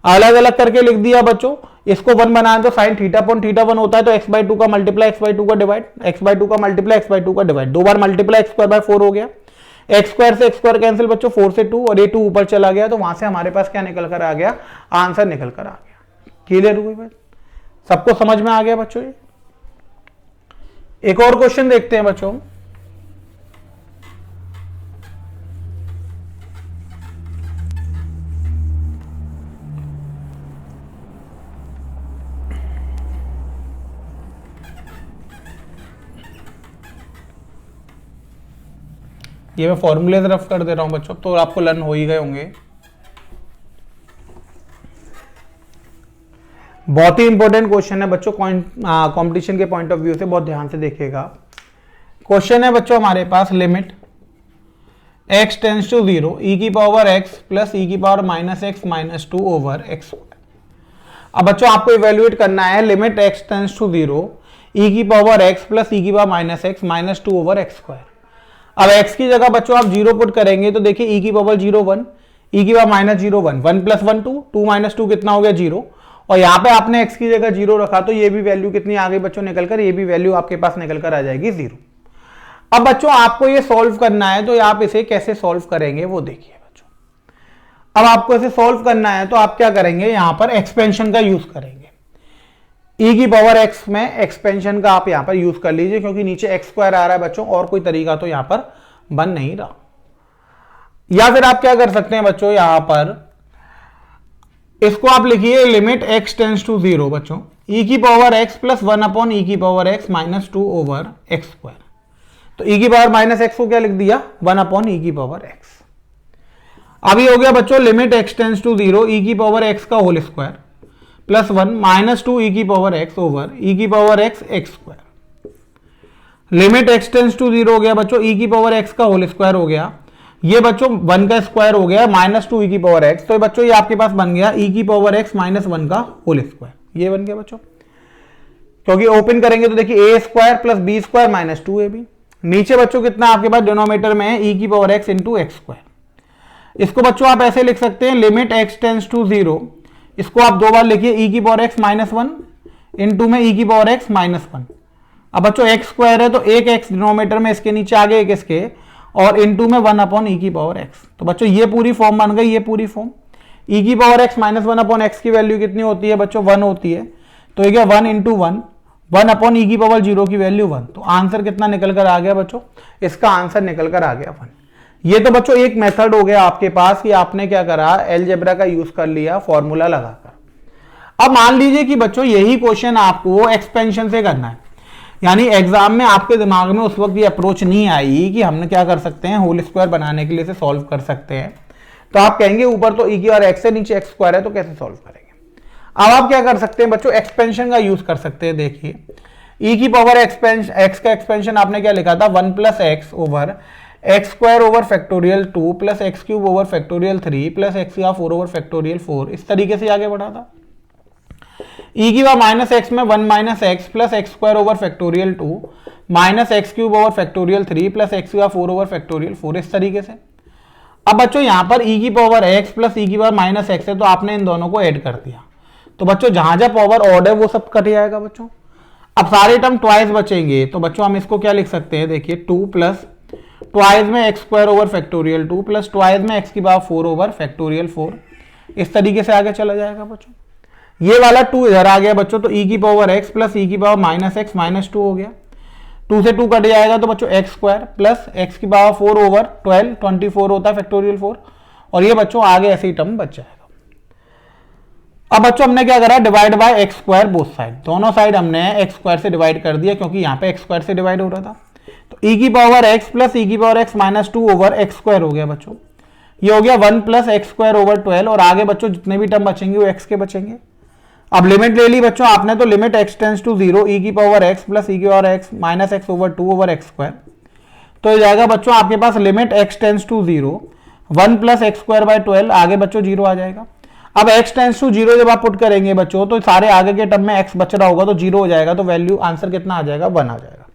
अलग अलग करके लिख दिया बच्चों। इसको 1 बनाए तो sin θ/1 होता है, तो x/2 का मल्टीप्लाई x/2 का डिवाइड, x/2 का मल्टीप्लाई x/2 का डिवाइड, 2 बार मल्टीप्लाई x²/4 हो गया, x² से x² कैंसिल बच्चों, 4 से 2, और ये 2 ऊपर चला गया, तो वहां से हमारे पास क्या निकल कर आ गया? आंसर निकल कर आ गया। क्लियर हुई बात? सबको समझ में आ गया बच्चों? ये एक और क्वेश्चन देखते हैं बच्चों। ये मैं फॉर्मूले रफ कर दे रहा हूं बच्चों, तो आपको लर्न हो ही गए होंगे। बहुत ही इंपॉर्टेंट क्वेश्चन है बच्चों, कंपटीशन के पॉइंट ऑफ व्यू से, बहुत ध्यान से देखिएगा। क्वेश्चन है बच्चों हमारे पास limit x tends to 0 e⁻x plus e⁻x - 2 over x²। अब बच्चों आपको इवेल्युएट करना है limit x tends to 0 e⁻x plus e⁻x - 2 over x²। अब x की जगह बच्चों आप 0 पुट करेंगे तो देखिए e⁻0 1, e⁻0 1, 1 + 1 2, 2 - 2 कितना हो गया? 0, और यहां पे आपने x की जगह 0 रखा, तो ये भी वैल्यू कितनी आ गई बच्चों निकलकर? ये भी वैल्यू आपके पास निकलकर आ जाएगी 0। अब बच्चों आपको ये सॉल्व करना है, तो आप इसे कैसे सॉल्व करेंगे वो देखिए बच्चों। अब आपको इसे सॉल्व करना है तो आप क्या करेंगे? यहां पर एक्सपेंशन का यूज करेंगे, e⁻x में एक्सपेंशन का आप यहां पर यूज कर लीजिए, क्योंकि नीचे x² आ रहा है बच्चों, और कोई तरीका तो यहां पर बन नहीं रहा। या फिर आप क्या कर सकते हैं बच्चों, यहां पर इसको आप लिखिए लिमिट x टेंड्स टू 0 बच्चों e⁻x plus 1/e⁻x - 2 over x²। तो e⁻x को क्या लिख दिया? 1/e⁻x। अब ये हो गया बच्चों limit x tends to 0 e⁻x का whole square plus 1 - 2 e⁻x over e⁻x x²। Limit x tends to 0 हो गया बच्चों, e⁻x का होल स्क्वायर हो गया, ये बच्चों 1 का स्क्वायर हो गया -2 e⁻x, तो बच्चों ये आपके पास बन गया e⁻x - 1 का होल स्क्वायर, ये बन गया बच्चों। क्योंकि ओपन करेंगे तो देखिए a² प्लस b² - 2ab। नीचे बच्चों कितना आपके पास डिनोमिनेटर में है? e⁻x into x²। इसको बच्चों आप ऐसे लिख सकते हैं लिमिट x टेंड्स टू 0, इसको आप 2 बार लिखिए e⁻x - 1 इंटू में e⁻x - 1। अब बच्चों x² है तो एक x डिनोमिनेटर में इसके नीचे आगे एक इसके, और इनटू में 1 अपॉन ई की पावर एक्स। तो बच्चों ये पूरी फॉर्म बन गई, ये पूरी फॉर्म। ई की power x minus 1 upon x की वैल्यू कितनी होती है बच्चों? 1 होती है। तो ये क्या 1 इंटू 1 अपॉन ई की पावर 0 की वैल्यू 1। तो आंसर कितना निकल कर आ गया बच्चों? इसका आंसर निकल कर आ गया 1। ये तो बच्चों एक मेथड हो गया आपके पास कि आपने क्या करा, अलजेब्रा का यूज कर लिया फॉर्मूला लगाकर। अब मान लीजिए कि बच्चों यही क्वेश्चन आपको एक्सपेंशन से करना है, यानी एग्जाम में आपके दिमाग में उस वक्त ये अप्रोच नहीं आई कि हमने क्या कर सकते हैं, होल स्क्वायर बनाने के लिए इसे सॉल्व कर सकते हैं। तो आप कहेंगे ऊपर तो ई की और एक्स है, नीचे एक्स स्क्वायर है, तो कैसे सॉल्व करेंगे? अब आप क्या कर सकते हैं बच्चों, एक्सपेंशन का यूज कर सकते हैं। देखिए ई की पावर एक्सपेंशन, एक्स का एक्सपेंशन आपने क्या लिखा था, 1 plus x over x square over factorial 2 plus x cube over factorial 3 plus x का 4 ओवर फैक्टोरियल 4। इस तरीके से आगे बढ़ा था। ई की पावर माइनस एक्स में 1 minus x plus x square over factorial 2 minus x cube over factorial 3 plus x का 4 ओवर फैक्टोरियल 4। इस तरीके से। अब बच्चों यहां पर ई की पावर एक्स प्लस ई की पावर माइनस एक्स है, तो आपने इन दोनों को ऐड कर दिया। तो बच्चों जहां जहां पावर ऑड है वो सब कट जाएगा बच्चों। अब सारे टर्म ट्वाइस बचेंगे, तो बच्चों हम इसको क्या लिख सकते हैं, देखिए 2 प्लस ट्वाइस में x square over factorial 2 plus twice में एक्स की पावर 4 ओवर फैक्टोरियल 4। इस तरीके से आगे चला जाएगा बच्चों। ये वाला 2 इधर आ गया बच्चों, तो ई की पावर एक्स प्लस ई की पावर माइनस एक्स माइनस 2 हो गया। 2 से 2 कट जाएगा, तो बच्चों एक्स स्क्वायर प्लस एक्स की पावर 4 ओवर 12 24 होता है फैक्टोरियल 4। और ये बच्चों आगे ऐसे ही टर्म बच जाएगा। अब बच्चों हमने क्या करा, divide by x square both side, दोनों साइड हमने एक्स स्क्वायर से डिवाइड कर दिया, क्योंकि यहाँ पे एक्स स्क्वायर से डिवाइड हो रहा था। तो ई की पावर एक्स प्लस ई की power x minus 2 over x square हो गया बच्चों। ये हो गया 1 प्लस एक्स स्क्वायर ओवर 12, और आगे बच्चों जितने भी टर्म बचेंगे वो एक्स के बचेंगे। अब लिमिट ले ली बच्चों आपने, तो limit x tends to 0 e की पावर एक्स प्लस ई की power x minus x over 2 over x square. तो ये जाएगा बच्चों आपके पास limit x tends to 0 1 plus x square by 12, आगे बच्चों 0 आ जाएगा। अब x टेंस टू 0 जब आप पुट करेंगे बच्चों, तो सारे आगे के टर्म में x बच रहा होगा, तो 0 हो जाएगा, तो वैल्यू आंसर कितना आ जाएगा, 1 आ जाएगा।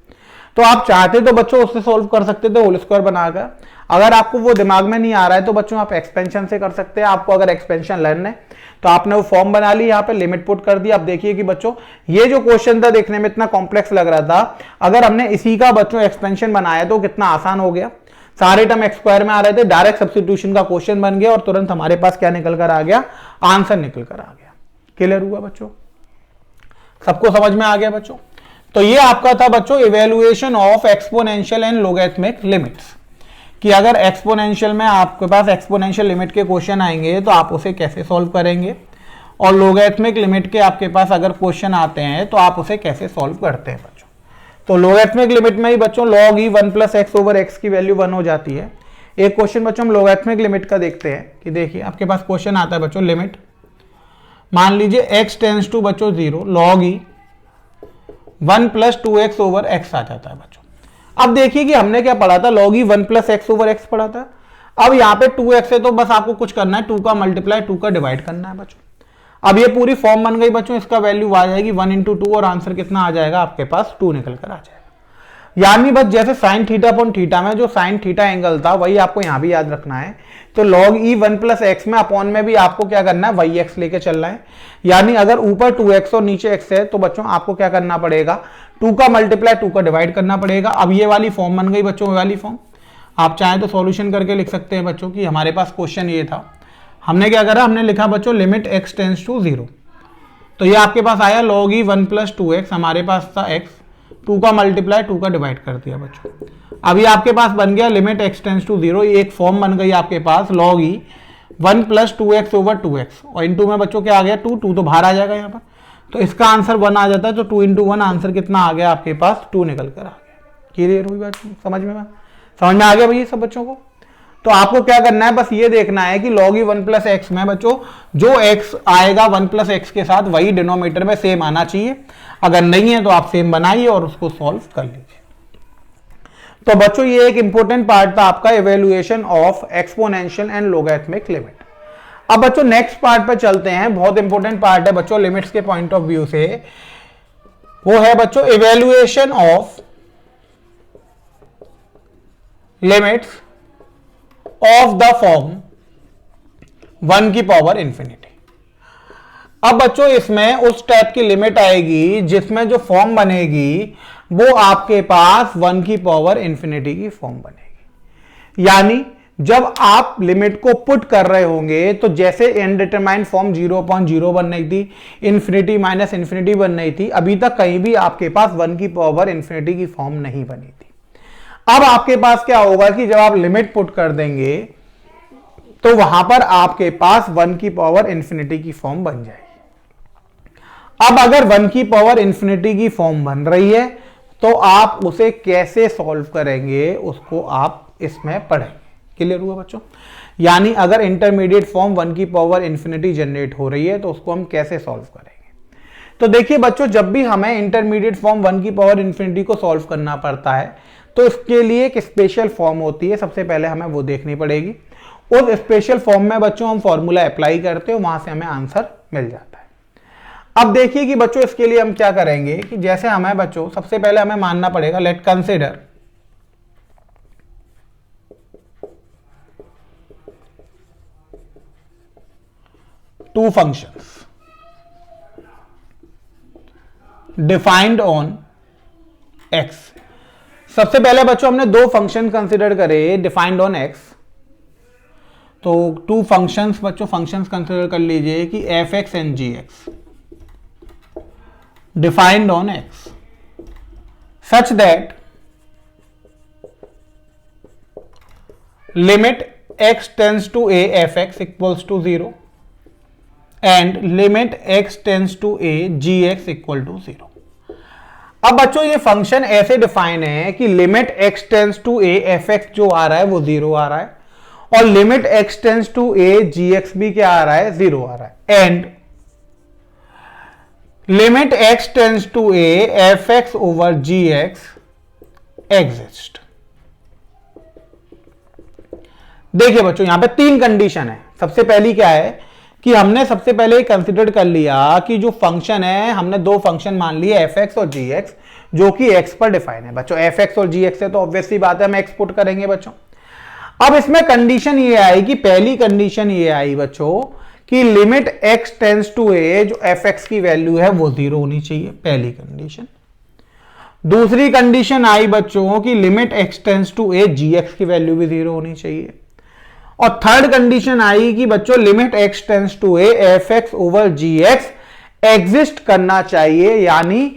तो आप चाहते तो बच्चों उससे सॉल्व कर सकते थे होल स्क्वायर बनाकर। अगर आपको वो दिमाग में नहीं आ रहा है तो बच्चों आप एक्सपेंशन से कर सकते हैं। आपको अगर एक्सपेंशन लर्न है तो आपने वो फॉर्म बना ली, यहाँ पे लिमिट पुट कर दी। अब देखिए कि बच्चों ये जो क्वेश्चन था देखने में इतना कॉम्प्लेक्स लग रहा था, अगर हमने इसी का बच्चों एक्सपेंशन बनाया तो कितना आसान हो गया। सारे टर्म एक्स स्क्वायर में आ रहे थे, डायरेक्ट सब्स्टिट्यूशन का क्वेश्चन बन गया और तुरंत हमारे पास क्या निकल कर आ गया, आंसर निकल कर आ गया। क्लियर हुआ बच्चों? सबको समझ में आ गया बच्चों? तो ये आपका था बच्चों evaluation of exponential and logarithmic limits, कि अगर एक्सपोनेंशियल में आपके पास एक्सपोनेंशियल लिमिट के क्वेश्चन आएंगे तो आप उसे कैसे सॉल्व करेंगे, और लोगैरिथमिक लिमिट के आपके पास अगर क्वेश्चन आते हैं तो आप उसे कैसे सॉल्व करते हैं बच्चों। तो लोगैरिथमिक लिमिट में ही बच्चों log ई 1 प्लस एक्स ओवर एक्स की वैल्यू 1 हो जाती है। एक क्वेश्चन बच्चों हम लोगैरिथमिक लिमिट का देखते हैं कि देखिए आपके पास क्वेश्चन आता है बच्चों, लिमिट मान लीजिए x टेंस टू बच्चों 0 log ई 1 प्लस 2x ओवर x आ जाता है बच्चों। अब देखिए कि हमने क्या पढ़ा था, log ई 1 प्लस एक्स ओवर एक्स पढ़ा था। अब यहाँ पे 2x है तो बस आपको कुछ करना है, 2 का मल्टीप्लाई 2 का डिवाइड करना है बच्चों। अब ये पूरी फॉर्म बन गई बच्चों, इसका वैल्यू आ जाएगी 1 इंटू 2 और आंसर कितना आ जाएगा आपके पास 2 निकल कर आ जाएगा। यानी बस जैसे साइन थीटा अपॉन थीटा में जो साइन थीटा एंगल था वही आपको यहाँ भी याद रखना है। तो log ई 1 प्लस एक्स में अपॉन में भी आपको क्या करना है, वाई एक्स लेके चलना है। यानी अगर ऊपर 2x और नीचे x है तो बच्चों आपको क्या करना पड़ेगा, 2 का मल्टीप्लाई 2 का डिवाइड करना पड़ेगा। अब ये वाली फॉर्म बन गई बच्चों, ये वाली फॉर्म। आप चाहें तो सॉल्यूशन करके लिख सकते हैं बच्चों कि हमारे पास क्वेश्चन ये था, हमने क्या करा, हमने लिखा बच्चों लिमिट x टेंस टू 0। तो ये आपके पास आया log ई 1 प्लस 2x, हमारे पास था x, 2 का मल्टीप्लाई 2 का डिवाइड कर दिया बच्चों। अभी आपके पास बन गया लिमिट x टेंस टू 0, ये एक फॉर्म बन गई आपके पास log ई 1 प्लस 2x ओवर 2x, और इनटू में बच्चों क्या आ गया 2 तो बाहर आ जाएगा यहाँ पर, तो इसका आंसर 1 आ जाता है। तो 2 इंटू 1 आंसर कितना आ गया आपके पास, 2 निकल कर आ गया। क्लियर हुई बात? समझ में आ गया भैया सब बच्चों को? तो आपको क्या करना है, बस ये देखना है कि log ई 1 प्लस एक्स में बच्चों जो x आएगा 1 प्लस एक्स के साथ वही डिनोमिनेटर में सेम आना चाहिए। अगर नहीं है तो आप सेम बनाइए और उसको सॉल्व कर लीजिए। तो बच्चों ये एक इंपॉर्टेंट पार्ट था आपका evaluation of exponential and logarithmic limit. अब बच्चों नेक्स्ट पार्ट पे चलते हैं, बहुत इंपॉर्टेंट पार्ट है बच्चों लिमिट्स के पॉइंट ऑफ व्यू से, वो है बच्चों evaluation of limits of the form 1 की पावर इंफिनिटी। अब बच्चों इसमें उस टाइप की लिमिट आएगी जिसमें जो फॉर्म बनेगी वो आपके पास 1 की पावर इंफिनिटी की फॉर्म बनेगी। यानी जब आप लिमिट को पुट कर रहे होंगे तो जैसे अनडिटरमाइंड फॉर्म 0.0 बन रही थी, इंफिनिटी माइनस इंफिनिटी बन रही थी, अभी तक कहीं भी आपके पास 1 की पावर इंफिनिटी की फॉर्म नहीं बनी थी। अब आपके पास क्या होगा कि जब आप लिमिट पुट कर देंगे तो वहां पर आपके पास 1 की पावर इंफिनिटी की फॉर्म बन जाएगी। अब अगर 1 की पावर इंफिनिटी की फॉर्म बन रही है तो आप उसे कैसे सॉल्व करेंगे उसको आप इसमें पढ़ेंगे। क्लियर हुआ बच्चों? यानी अगर इंटरमीडिएट फॉर्म 1 की पावर इंफिनिटी जनरेट हो रही है तो उसको हम कैसे सॉल्व करेंगे। तो देखिए बच्चों, जब भी हमें इंटरमीडिएट फॉर्म 1 की पावर इंफिनिटी को सॉल्व करना पड़ता है तो इसके लिए एक स्पेशल फॉर्म होती है, सबसे पहले हमें वो देखनी पड़ेगी। उस स्पेशल फॉर्म में बच्चों हम फॉर्मूला अप्लाई करते हैं, वहां से हमें आंसर मिल जाता है। अब देखिए कि बच्चों इसके लिए हम क्या करेंगे कि जैसे हमें बच्चों सबसे पहले हमें मानना पड़ेगा, let consider two functions defined on x. सबसे पहले बच्चों हमने दो फंक्शन कंसिडर करे डिफाइंड ऑन एक्स। तो टू फंक्शंस बच्चों, फंक्शंस कंसिडर कर लीजिए कि f x and g x defined on x such that limit x tends to a f x equals to 0 and limit x tends to a g x equal to 0। अब बच्चों ये function ऐसे define है कि limit x tends to a f x जो आ रहा है वो 0 आ रहा है और limit x tends to a g x भी क्या आ रहा है, 0 आ रहा है। And limit x tends to a f x over g x exist. देखिए बच्चों यहां पे तीन कंडीशन है। सबसे पहली क्या है कि हमने सबसे पहले कंसिडर कर लिया कि जो फंक्शन है, हमने दो फंक्शन मान लिए एफ एक्स और जी एक्स जो कि एक्स पर डिफाइन है। बच्चों एफ एक्स और जी एक्स है तो ऑब्वियसली बात है हम एक्स पुट करेंगे बच्चों। अब इसमें कंडीशन ये आई कि पहली कंडीशन ये आई बच्चों कि लिमिट एक्स टेंस टू ए जो एफ एक्स की वैल्यू है वो 0 होनी चाहिए, पहली कंडीशन। दूसरी कंडीशन आई बच्चों कि limit x tends to a g x की वैल्यू भी 0 होनी चाहिए। और थर्ड कंडीशन आई कि बच्चों limit x tends to a f x over g x exist करना चाहिए, यानी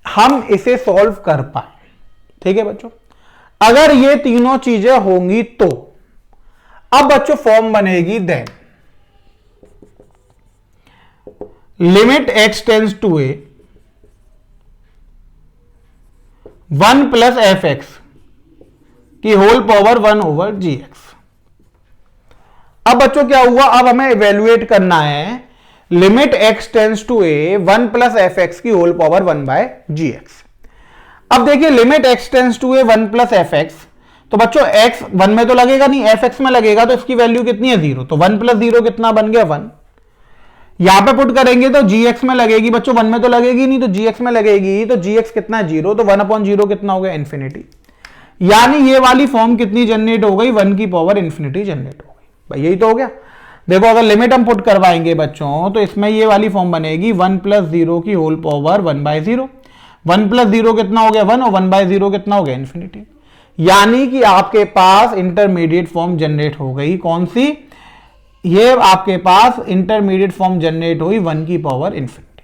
हम इसे सॉल्व कर पाए। ठीक है बच्चों, अगर ये तीनों चीजें होंगी तो अब बच्चों फॉर्म बनेगी then limit x tends to a 1 plus f x की whole power 1 over g x. अब बच्चों क्या हुआ, अब हमें इवेल्युएट करना है limit x tends to a 1 plus f x की whole power 1 by g x. अब देखिए limit x tends to a 1 plus f x, तो बच्चों एक्स 1 में तो लगेगा नहीं, एफ एक्स में लगेगा, तो इसकी वैल्यू कितनी है 0, तो 1 प्लस 0 कितना बन गया 1। यहां पे पुट करेंगे तो जी एक्स में लगेगी बच्चों, 1 में तो लगेगी नहीं, तो जी एक्स में लगेगी, तो जी एक्स कितना है 0, तो 1/0 कितना हो गया इंफिनिटी। यानी ये वाली फॉर्म कितनी जनरेट हो गई, 1 की पावर इंफिनिटी जनरेट हो गई। भाई यही तो हो गया। देखो अगर लिमिट हम पुट करवाएंगे बच्चों तो इसमें ये वाली फॉर्म बनेगी 1 प्लस 0 की होल पावर 1/0। 1 प्लस 0 कितना हो गया 1 और 1/0 कितना हो गया इंफिनिटी। यानी कि आपके पास इंटरमीडिएट फॉर्म जनरेट हो गई। कौन सी, ये आपके पास इंटरमीडिएट फॉर्म जनरेट हुई 1 की पावर इंफिनिटी।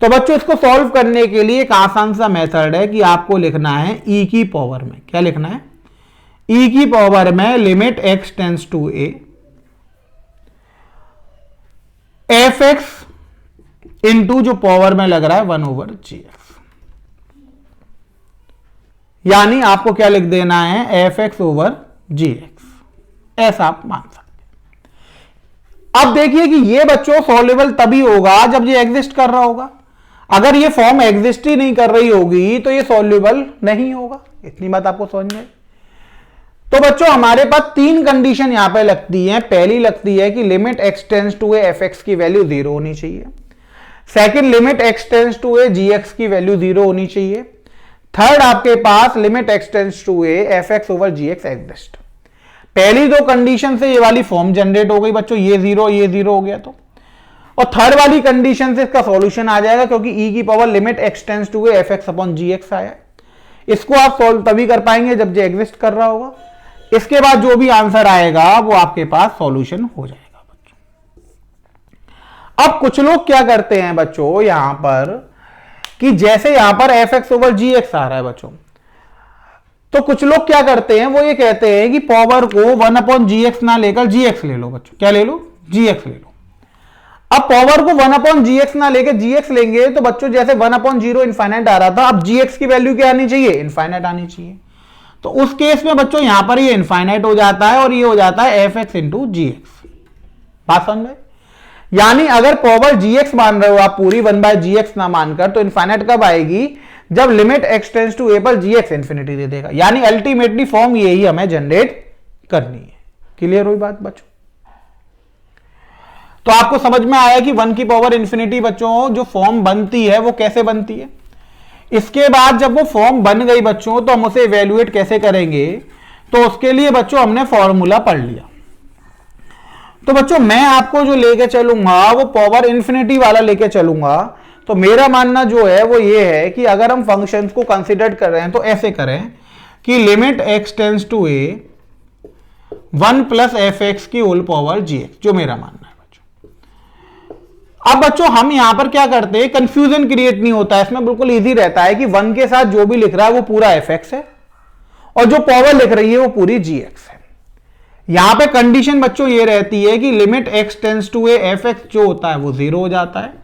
तो बच्चों इसको सॉल्व करने के लिए एक आसान सा मेथड है कि आपको लिखना है ई की पावर में। क्या लिखना है, ई की पावर में limit x tends to a f x into जो पावर में लग रहा है 1 ओवर जी एक्स। यानी आपको क्या लिख देना है F x over g x, ऐसा आप मान सकते हैं। अब देखिए कि ये बच्चों सॉल्वेबल तभी होगा जब ये एग्जिस्ट कर रहा होगा। अगर ये फॉर्म एग्जिस्ट ही नहीं कर रही होगी तो ये सॉल्वेबल नहीं होगा। इतनी बात आपको समझ में। तो बच्चों हमारे पास तीन कंडीशन यहां पे लगती हैं। पहली लगती है कि limit x tends to a f x की वैल्यू 0 होनी चाहिए। Second, limit x tends to a g x की वैल्यू 0 होनी चाहिए। थर्ड आपके पास limit x tends to a f x over g x exist. पहली दो कंडीशन से ये वाली फॉर्म जनरेट हो गई बच्चों, ये 0 हो गया तो। और थर्ड वाली कंडीशन से इसका सॉल्यूशन आ जाएगा क्योंकि ई की power limit x tends to a f x upon g x आया है। इसको आप सॉल्व तभी कर पाएंगे जब ये एग्जिस्ट कर रहा होगा। इसके बाद जो भी आंसर आएगा वो आपके पास सॉल्यूशन हो जाएगा बच्चों। अब कुछ लोग क्या करते हैं बच्चों यहां पर कि जैसे यहां पर fx ओवर gx आ रहा है बच्चों, तो कुछ लोग क्या करते हैं, वो ये कहते हैं कि पावर को 1/gx ना लेकर gx ले लो बच्चों। क्या ले लो? gx ले लो। अब पावर को 1/gx ना लेकर gx लेंगे तो बच्चों जैसे 1/0 इनफाइनाइट आ रहा था, अब gx की वैल्यू क्या आनी चाहिए? इनफाइनाइट आनी चाहिए। तो उस केस में बच्चों यहां पर ये इनफाइनाइट हो जाता है और ये हो जाता है fx इंटू gx। बात समझ में? यानी अगर पावर gx मान रहे हो आप पूरी 1/gx ना मानकर, तो इनफाइनाइट कब आएगी? जब limit x tends to a पर gx इंफिनिटी दे देगा। यानी अल्टीमेटली फॉर्म यही हमें जनरेट करनी है। क्लियर हुई बात बच्चों? तो आपको समझ में आया कि 1 की पावर इंफिनिटी बच्चों जो फॉर्म बनती है वो कैसे बनती है। इसके बाद जब वो फॉर्म बन गई बच्चों तो हम उसे इवेल्युएट कैसे करेंगे, तो उसके लिए बच्चों हमने फॉर्मूला पढ़ लिया। तो बच्चों मैं आपको जो लेके चलूंगा वो पावर इंफिनिटी वाला लेके चलूंगा। तो मेरा मानना जो है वो ये है कि अगर हम फंक्शंस को कंसीडर कर रहे हैं तो ऐसे करें कि limit x tends to a 1 plus fx की होल पावर gx, जो मेरा मानना है बच्चों। अब बच्चों हम यहां पर क्या करते हैं, कंफ्यूजन क्रिएट नहीं होता है इसमें, बिल्कुल इजी रहता है कि 1 के साथ जो भी लिख रहा है वो पूरा fx है और जो पावर लिख रही है वो पूरी gx है। यहां पे कंडीशन बच्चों ये रहती है कि limit x tends to a fx जो होता है वो 0 हो जाता है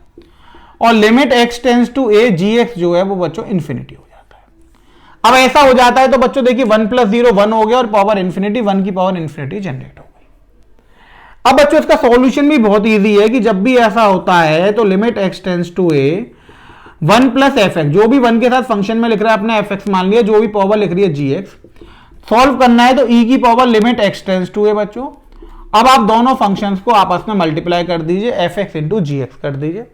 और limit x tends to a gx जो है वो बच्चों इंफिनिटी हो जाता है। अब ऐसा हो जाता है तो बच्चों देखिए 1 + 0 1 हो गया और पावर इंफिनिटी 1 की पावर इंफिनिटी जनरेट हो गई। अब बच्चों इसका सॉल्यूशन भी बहुत इजी है कि जब भी ऐसा होता है तो limit x tends to a 1 plus fx, जो भी 1 के साथ फंक्शन में लिख रहा है अपने fx मान लिया, जो भी पावर लिख रही है gx, सॉल्व करना है तो e की power limit x tends to a बच्चों। अब आप दोनों फंक्शंस को आपस में मल्टीप्लाई कर दीजिए, fx इंटू gx कर दीजिए।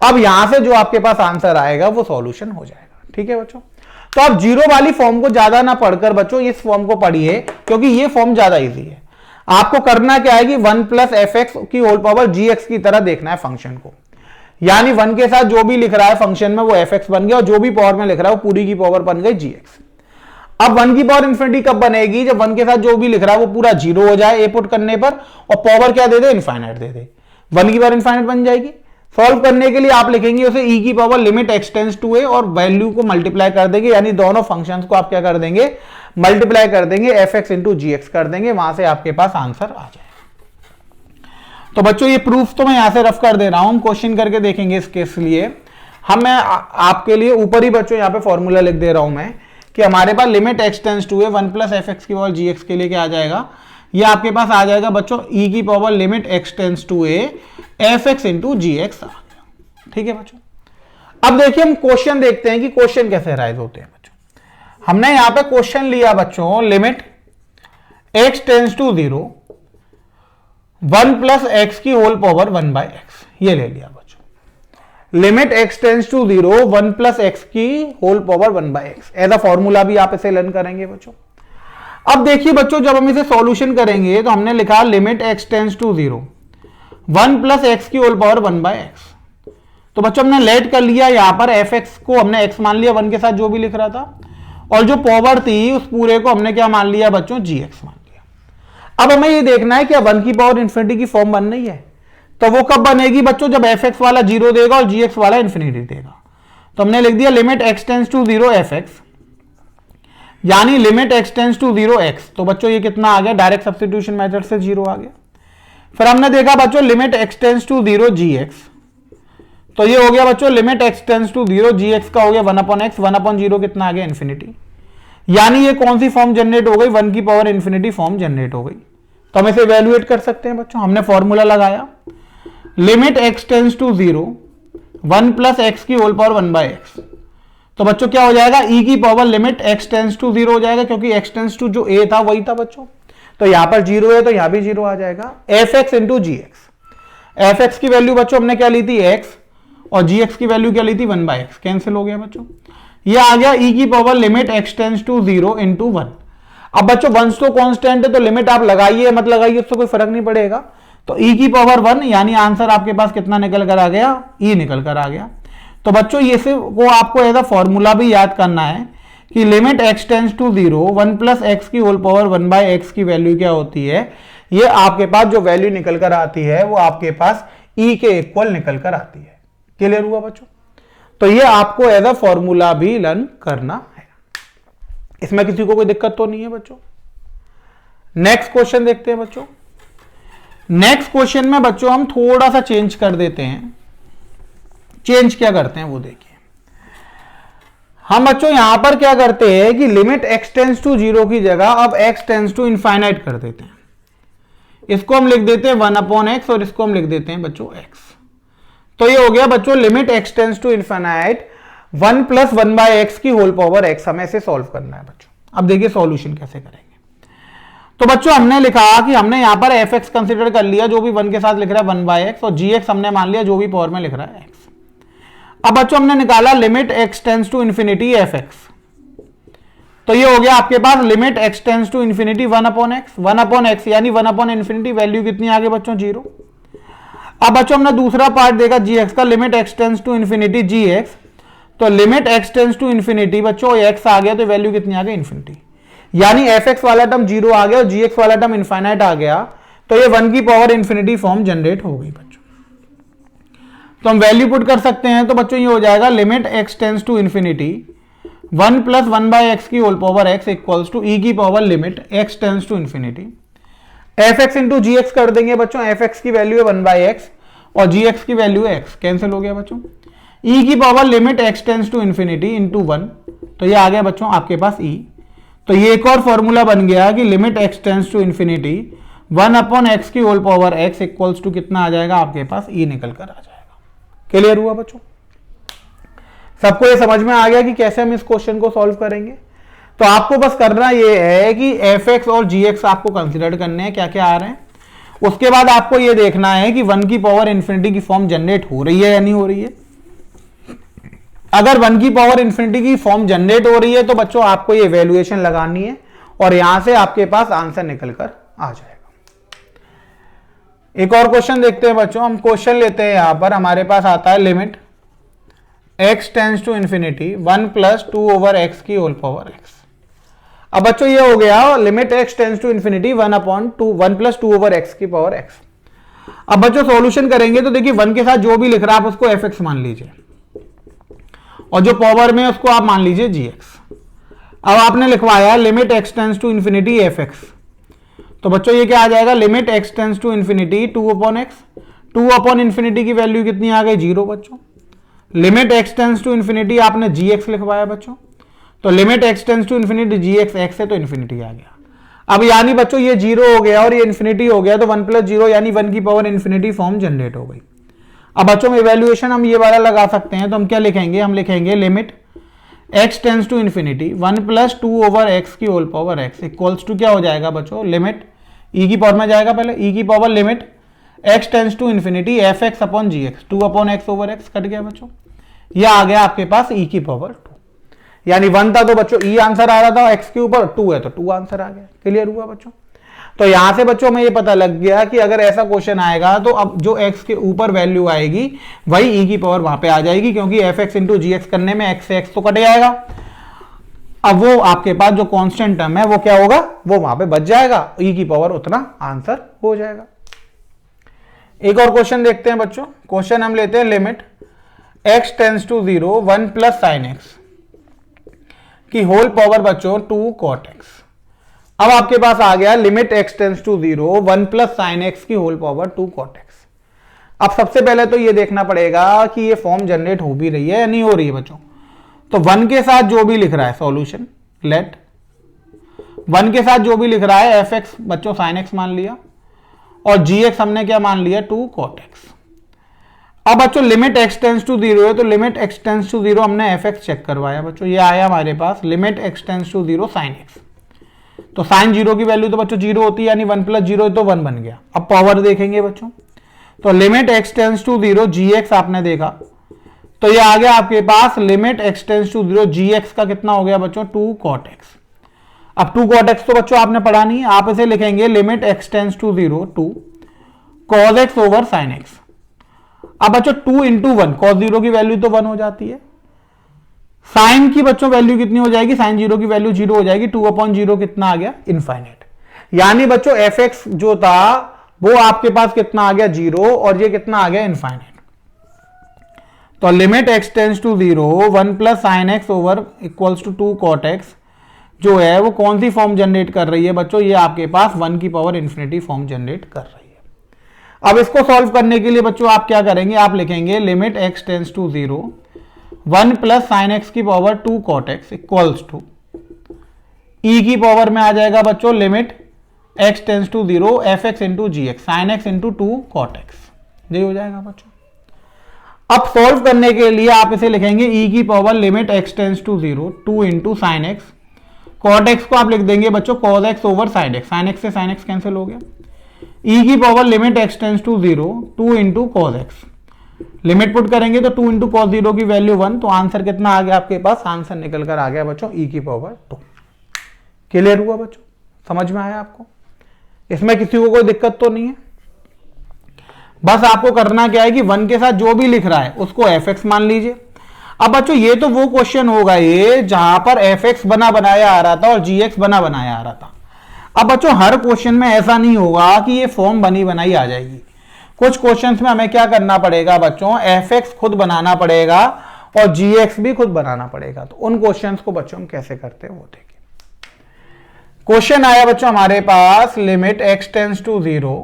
अब यहां से जो आपके पास आंसर आएगा वो सॉल्यूशन हो जाएगा। ठीक है बच्चों? तो आप जीरो वाली फॉर्म को ज्यादा ना पढ़कर बच्चों इस फॉर्म को पढ़िए, क्योंकि ये फॉर्म ज्यादा इजी है। आपको करना क्या है कि 1 प्लस fx की होल पावर gx की तरह देखना है फंक्शन को। यानी 1 के साथ जो भी लिख रहा है फंक्शन में वो fx बन गया और जो भी पावर में लिख रहा है वो पूरी की पावर बन गई gx। अब 1 की पावर इंफिनिटी कब बनेगी? जब 1 के साथ जो भी लिख रहा है वो पूरा 0 हो जाए ए पुट करने पर और पावर क्या दे दे? इनफाइनाइट दे दे। 1 की पावर इनफाइनाइट बन जाएगी। सॉल्व करने के लिए आप लिखेंगे उसे e की power limit x tends to a और वैल्यू को मल्टीप्लाई कर देंगे, यानी दोनों फंक्शंस को आप क्या कर देंगे? मल्टीप्लाई कर देंगे, fx इंटू gx कर देंगे, वहां से आपके पास आंसर आ जाएगा। तो बच्चों ये प्रूफ तो मैं यहां से रफ कर दे रहा हूं, हम क्वेश्चन करके देखेंगे इसके लिए। मैं आपके लिए ऊपर ही बच्चों यहां पे फॉर्मूला लिख दे रहा हूं मैं कि हमारे पास limit x tends to a 1 plus fx की पावर gx के लिए क्या आ जाएगा? ये आपके पास आ जाएगा बच्चों e की power limit x tends to a fx into gx आ गया। ठीक है बच्चों? अब देखिए हम क्वेश्चन देखते हैं कि क्वेश्चन कैसे राइज होते हैं बच्चों। हमने यहां पे क्वेश्चन लिया बच्चों limit x tends to 0 1 plus x की होल पावर 1/x, ये ले लिया बच्चों। Limit x tends to 0 1 plus x की whole power 1/x, as a formula भी आप इसे लर्न करेंगे बच्चों। अब देखिए बच्चों जब हम इसे सॉल्यूशन करेंगे तो हमने लिखा limit x tends to 0 1 plus x की होल पावर 1/x। तो बच्चों हमने लेट कर लिया, यहां पर fx को हमने x मान लिया 1 के साथ जो भी लिख रहा था, और जो पावर थी उस पूरे को हमने क्या मान लिया बच्चों? gx मान लिया। अब हमें ये देखना है कि 1 की पावर इंफिनिटी की फॉर्म बन रही है, तो वो कब बनेगी बच्चों? जब fx वाला 0 देगा और gx वाला इंफिनिटी देगा। तो हमने लिख दिया limit x tends to 0 fx, यानी limit x tends to 0 x। तो बच्चों ये कितना आ गया? डायरेक्ट सब्स्टिट्यूशन मेथड से 0 आ गया। फिर हमने देखा बच्चों limit x tends to 0 gx, तो ये हो गया बच्चों limit x tends to 0 gx का हो गया 1/x, 1/0 कितना आ गया? इंफिनिटी। यानी ये कौन सी फॉर्म जनरेट हो गई? 1 की पावर इंफिनिटी फॉर्म जनरेट हो गई। तो हम इसे इवैल्यूएट कर सकते हैं बच्चों। हमने फॉर्मूला लगाया limit x tends to 0 1 plus x की होल पावर 1/x। तो बच्चों क्या हो जाएगा? e की power limit x tends to 0 हो जाएगा, क्योंकि x टेंड्स टू जो a था वही था बच्चों। तो यहां पर 0 है तो यहां भी 0 आ जाएगा। fx इंटू gx, fx की वैल्यू बच्चों हमने क्या ली थी? x, और gx की वैल्यू क्या ली थी? 1/x, कैंसिल हो गया बच्चों। ये आ गया e की power limit x tends to 0 into 1। अब बच्चों 1 तो कांस्टेंट है तो लिमिट आप लगाइए मत लगाइए उससे कोई फर्क नहीं पड़ेगा। तो e की पावर 1, यानी आंसर आपके पास कितना निकल कर आ गया? e निकल कर आ गया। तो बच्चों ये से वो आपको एज अ फॉर्मूला भी याद करना है कि limit x tends to 0 1 plus x की होल पावर 1 बाय एक्स की वैल्यू क्या होती है, ये आपके पास जो वैल्यू निकल कर आती है वो आपके पास e के इक्वल निकल कर आती है। क्लियर हुआ बच्चों? तो ये आपको एज अ फॉर्मूला भी लर्न करना है, इसमें किसी को कोई दिक्कत तो नहीं है बच्चों। नेक्स्ट क्वेश्चन देखते हैं बच्चों। नेक्स्ट क्वेश्चन में बच्चों हम थोड़ा सा चेंज कर देते हैं। चेंज क्या करते हैं वो देखिए। हम बच्चों यहां पर क्या करते हैं कि लिमिट x टेंस टू 0 की जगह अब x टेंस टू इनफाइनाइट कर देते हैं। इसको हम लिख देते हैं 1/x और इसको हम लिख देते हैं बच्चों x। तो ये हो गया बच्चों limit x tends to infinite 1 plus 1 by x की होल पावर x। हमें इसे सॉल्व करना है बच्चों। अब देखिए सॉल्यूशन कैसे करेंगे। तो बच्चों हमने लिखा कि हमने यहां पर fx कंसीडर कर लिया जो भी 1 के साथ लिख रहा है 1 बाय एक्स, और gx हमने मान लिया जो भी पावर में लिख रहा है x। अब बच्चों हमने निकाला limit x tends to infinity fx। तो ये हो गया आपके पास limit x tends to infinity 1/x यानी 1/इंफिनिटी वैल्यू कितनी आ गई बच्चों 0। अब बच्चों हमने दूसरा पार्ट देखा gx का, limit x tends to infinity gx। तो limit x tends to infinity बच्चों x आ गया तो वैल्यू कितनी आ गई इंफिनिटी, यानी fx वाला टर्म 0 आ गया और gx वाला टर्म इनफाइनाइट आ गया। तो ये 1 की पावर इंफिनिटी फॉर्म जनरेट हो गई बच्चों। तो हम वैल्यू पुट कर सकते हैं। तो बच्चों ये हो जाएगा limit x tends to infinity 1 plus 1 by x की whole power x equals to e की power limit x tends to infinity fx into gx कर देंगे बच्चों। fx की वैल्यू है 1 बाय एक्स और gx की वैल्यू है x, कैंसिल हो गया बच्चों। e की power limit x tends to infinity into 1, तो ये आ गया बच्चों आपके पास e। तो ये एक और फॉर्मूला बन गया कि limit x tends to infinity 1/x की whole power x equals to कितना आ जाएगा आपके पास e निकल कर आ जाएगा। क्लियर हुआ बच्चों? सबको ये समझ में आ गया कि कैसे हम इस क्वेश्चन को सॉल्व करेंगे? तो आपको बस करना ये है कि fx और gx आपको कंसीडर करने हैं क्या क्या आ रहे हैं। उसके बाद आपको ये देखना है कि 1 की पावर इंफिनिटी की फॉर्म जनरेट हो रही है या नहीं हो रही है। अगर 1 की पावर इंफिनिटी की फॉर्म जनरेट हो रही है तो बच्चों आपको ये वैल्यूएशन लगानी है और यहां से आपके पास आंसर निकल कर आ जाएगा। एक और क्वेश्चन देखते हैं बच्चों। हम क्वेश्चन लेते हैं, यहां पर हमारे पास आता है limit x tends to infinity 1 plus 2/x की होल पावर x। अब बच्चों ये हो गया limit x tends to infinity 1 plus 2/x की पावर x। अब बच्चों सॉल्यूशन करेंगे तो देखिए 1 के साथ जो भी लिख रहा है आप उसको fx मान लीजिए और जो पावर में उसको आप मान लीजिए gx। अब आपने लिखवाया limit x tends to infinity fx। तो बच्चों ये क्या आ जाएगा limit x tends to infinity 2/x। Two by infinity की वैल्यू कितनी आ गई 0 बच्चों। Limit x tends to infinity आपने gx लिखवाया बच्चों। तो limit x tends to infinity gx x है तो इंफिनिटी आ गया। अब यानी बच्चों ये 0 हो गया और ये इंफिनिटी हो गया तो 1 प्लस 0 यानी 1 की पावर इंफिनिटी फॉर्म जनरेट हो गई। अब बच्चों में इवैल्यूएशन हम ये वाला लगा सकते हैं। तो हम क्या लिखेंगे, हम लिखेंगे limit x tends to infinity 1 plus 2/x की whole power x equals to क्या हो जाएगा बच्चों लिमिट e की पावर में जाएगा पहले e की power limit x tends to infinity fx upon gx 2/x/x cut गया बच्चों। यह आ गया आपके पास e की पावर 2, यानी 1 था तो बच्चों e आंसर आ रहा था, x के ऊपर 2 है तो 2 आंसर आ गया। क्लियर हुआ बच्चों? तो यहां से बच्चों में ये पता लग गया कि अगर ऐसा क्वेश्चन आएगा तो अब जो x के ऊपर वैल्यू आएगी वही e की पावर वहां पे आ जाएगी, क्योंकि fx इंटू gx करने में x से x तो कट जाएगा। अब वो आपके पास जो कांस्टेंट टर्म है वो क्या होगा, वो वहां पे बच जाएगा, e की पावर उतना आंसर हो जाएगा। एक और क्वेश्चन देखते हैं बच्चों। क्वेश्चन हम लेते हैं limit x tends to 0 1 plus sine x की होल पावर बच्चों 2 cot x। अब आपके पास आ गया limit x tends to 0 1 plus sine x की होल पावर 2 cot x। अब सबसे पहले तो ये देखना पड़ेगा कि ये फॉर्म जनरेट हो भी रही है या नहीं हो रही है बच्चों। तो 1 के साथ जो भी लिख रहा है सॉल्यूशन लेट 1 के साथ जो भी लिख रहा है fx बच्चों साइन x मान लिया और gx हमने क्या मान लिया 2 cot x। अब बच्चों लिमिट x टेंस टू 0 है तो लिमिट x टेंस टू 0 हमने fx चेक करवाया बच्चों। ये आया हमारे पास limit x tends to 0 sine x। तो साइन 0 की वैल्यू तो बच्चों 0 होती है, यानी 1 प्लस 0 तो 1 बन गया। अब पावर देखेंगे बच्चों। तो limit x tends to 0 gx आपने देखा तो ये आ गया आपके पास limit x tends to 0 gx का कितना हो गया बच्चों 2 cot x। अब 2 cot x तो बच्चों आपने पढ़ा नहीं है, आप इसे लिखेंगे limit x tends to 0 2 cos x over sin x। अब बच्चों 2 इंटू 1 cos 0 की वैल्यू तो 1 हो जाती है, साइन की बच्चों वैल्यू कितनी हो जाएगी, साइन जीरो की वैल्यू जीरो हो जाएगी, 2/0 कितना आ गया, इनफाइनाइट। यानी बच्चों एफ एक्स जो था वो आपके पास कितना आ गया, जीरो, और ये कितना आ गया, इनफाइनाइट। तो limit x tends to zero, 1 plus sine x over equals to 2 cot x जो है वो कौन सी फॉर्म जनरेट कर रही है बच्चों, ये आपके पास 1 की पावर इन्फिनिटी फॉर्म जनरेट कर रही है। अब इसको सॉल्व करने के लिए बच्चों आप क्या करेंगे, आप लिखेंगे limit x tends to zero, 1 plus sine x की power 2 cot x equals to e की पावर में आ जाएगा बच्चों limit x tends to zero f x into g x, sine x into 2 cot x, ये हो जाएगा बच्चों। अब सॉल्व करने के लिए आप इसे लिखेंगे ई की power limit x tends to zero 2 into sine x, cot x को आप लिख देंगे बच्चों cos x over sine x, sine x से साइन एक्स कैंसिल हो गया, ई की power limit x tends to zero 2 into cos x, limit put करेंगे तो 2 इंटू कॉस जीरो की वैल्यू 1, तो आंसर कितना आ गया आपके पास, आंसर निकल कर आ गया बच्चों ई की पावर 2। क्लियर हुआ बच्चों, समझ में आया आपको, इसमें किसी को कोई दिक्कत तो नहीं है। बस आपको करना क्या है कि 1 के साथ जो भी लिख रहा है उसको एफ एक्स मान लीजिए। अब बच्चों ये तो वो क्वेश्चन होगा ये जहां पर एफ एक्स बना बनाया आ रहा था और जी एक्स बना बनाया आ रहा था। अब बच्चों हर क्वेश्चन में ऐसा नहीं होगा कि ये फॉर्म बनी बनाई आ जाएगी, कुछ क्वेश्चंस में हमें क्या करना पड़ेगा बच्चों, एफ एक्स खुद बनाना पड़ेगा और जी एक्स भी खुद बनाना पड़ेगा। तो उन क्वेश्चंस को बच्चों हम कैसे करते हैं वो देखिए। क्वेश्चन आया बच्चों हमारे पास limit x tends to zero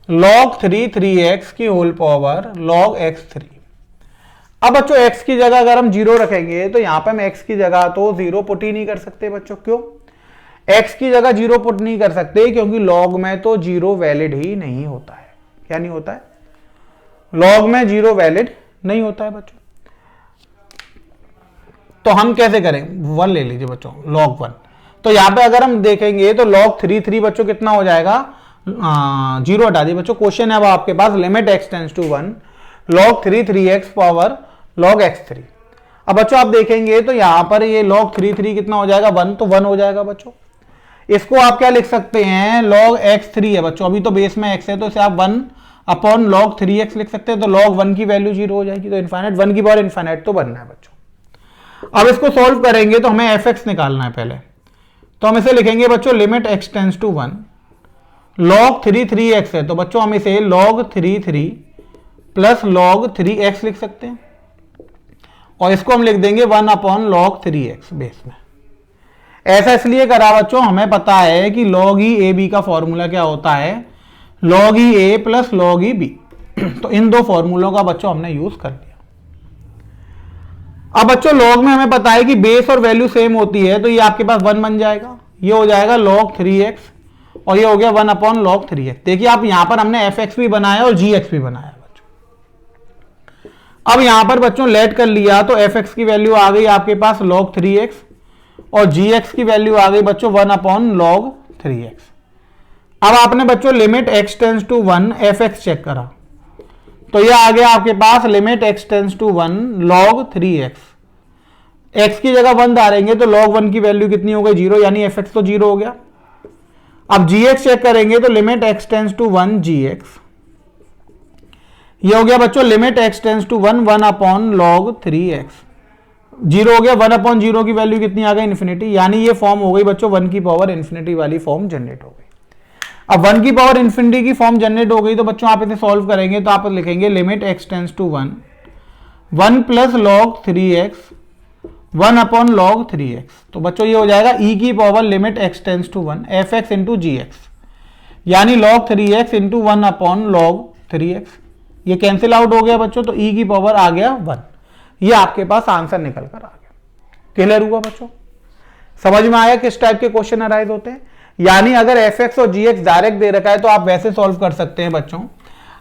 log 3x की होल पावर log x3। अब बच्चों x की जगह अगर हम जीरो रखेंगे तो यहां पे हम x की जगह तो जीरो पुट ही नहीं कर सकते बच्चों। क्यों x की जगह जीरो पुट नहीं कर सकते, क्योंकि log में तो जीरो वैलिड ही नहीं होता है। क्या नहीं होता है, log में जीरो वैलिड नहीं होता है बच्चों। तो हम कैसे करें, 1 ले लीजिए बच्चों log 1, तो यहां पे अगर हम देखेंगे तो log 3 बच्चों कितना हो जाएगा, जीरो हटा दिए बच्चों। क्वेश्चन है अब आपके पास limit x tends to 1 log 3x power log x3। अब बच्चों आप देखेंगे तो यहां पर ये log 3 कितना हो जाएगा, 1, तो 1 हो जाएगा बच्चों। इसको आप क्या लिख सकते हैं, log x3 है बच्चों, अभी तो बेस में x है तो इसे आप 1 अपॉन log 3x लिख सकते हैं, तो log 1 की वैल्यू जीरो हो जाएगी, तो इनफाइनाइट 1 की पावर इनफाइनाइट तो बनना है बच्चों। अब इसको सॉल्व करेंगे तो हमें fx निकालना है पहले, तो हम इसे लिखेंगे बच्चों limit x tends to 1 log 3x है, तो बच्चों हम इसे log 3 प्लस log 3x लिख सकते हैं, और इसको हम लिख देंगे 1 अपॉन log 3x बेस में। ऐसा इसलिए करा बच्चों, हमें पता है कि log e a b का फॉर्मूला क्या होता है, log e a plus log e b। तो इन दो फॉर्मूलों का बच्चों हमने यूज कर लिया। अब बच्चों log में हमें पता है कि बेस और वैल्यू सेम होती है, तो ये आपके पास 1 बन जाएगा, ये हो जाएगा log 3x और ये हो गया 1 अपॉन log 3x। देखिए आप यहां पर हमने fx भी बनाया और gx भी बनाया बच्चों। अब यहां पर बच्चों लेट कर लिया तो fx की वैल्यू आ गई आपके पास log 3x और gx की वैल्यू आ गई बच्चों 1 अपॉन log 3x। अब आपने बच्चों limit x tends to 1 fx check करा, तो ये आ गया आपके पास limit x tends to 1 log 3x। x की जगह 1 डालेंगे तो log 1 की वैल्यू कितनी हो गई, जीरो, यानी fx तो जीरो हो गया। अब gx चेक करेंगे तो limit x tends to 1 gx, ये हो गया बच्चों limit x tends to 1 upon log 3x, zero हो गया, 1 अपॉन जीरो की वैल्यू कितनी आ गई, इन्फिनिटी, यानी ये फॉर्म हो गई बच्चों 1 की पावर इन्फिनिटी वाली फॉर्म जनरेट हो गई। अब 1 की पावर इन्फिनिटी की फॉर्म जनरेट हो गई तो बच्चों आप इसे सॉल्व करेंगे तो आप लिखेंगे limit x tends to 1 plus log 3x 1 upon log 3x, तो बच्चों ये हो जाएगा e की power limit x tends to 1 fx into g x, यानी log 3x into 1 upon log 3x, ये कैंसिल आउट हो गया बच्चों, तो e की पावर आ गया 1। ये आपके पास आंसर निकल कर आ गया। क्लियर हुआ बच्चों, समझ में आया किस टाइप के क्वेश्चन अराइज होते हैं। यानी अगर fx और gx डायरेक्ट दे रखा है तो आप वैसे सॉल्व कर सकते हैं बच्चों।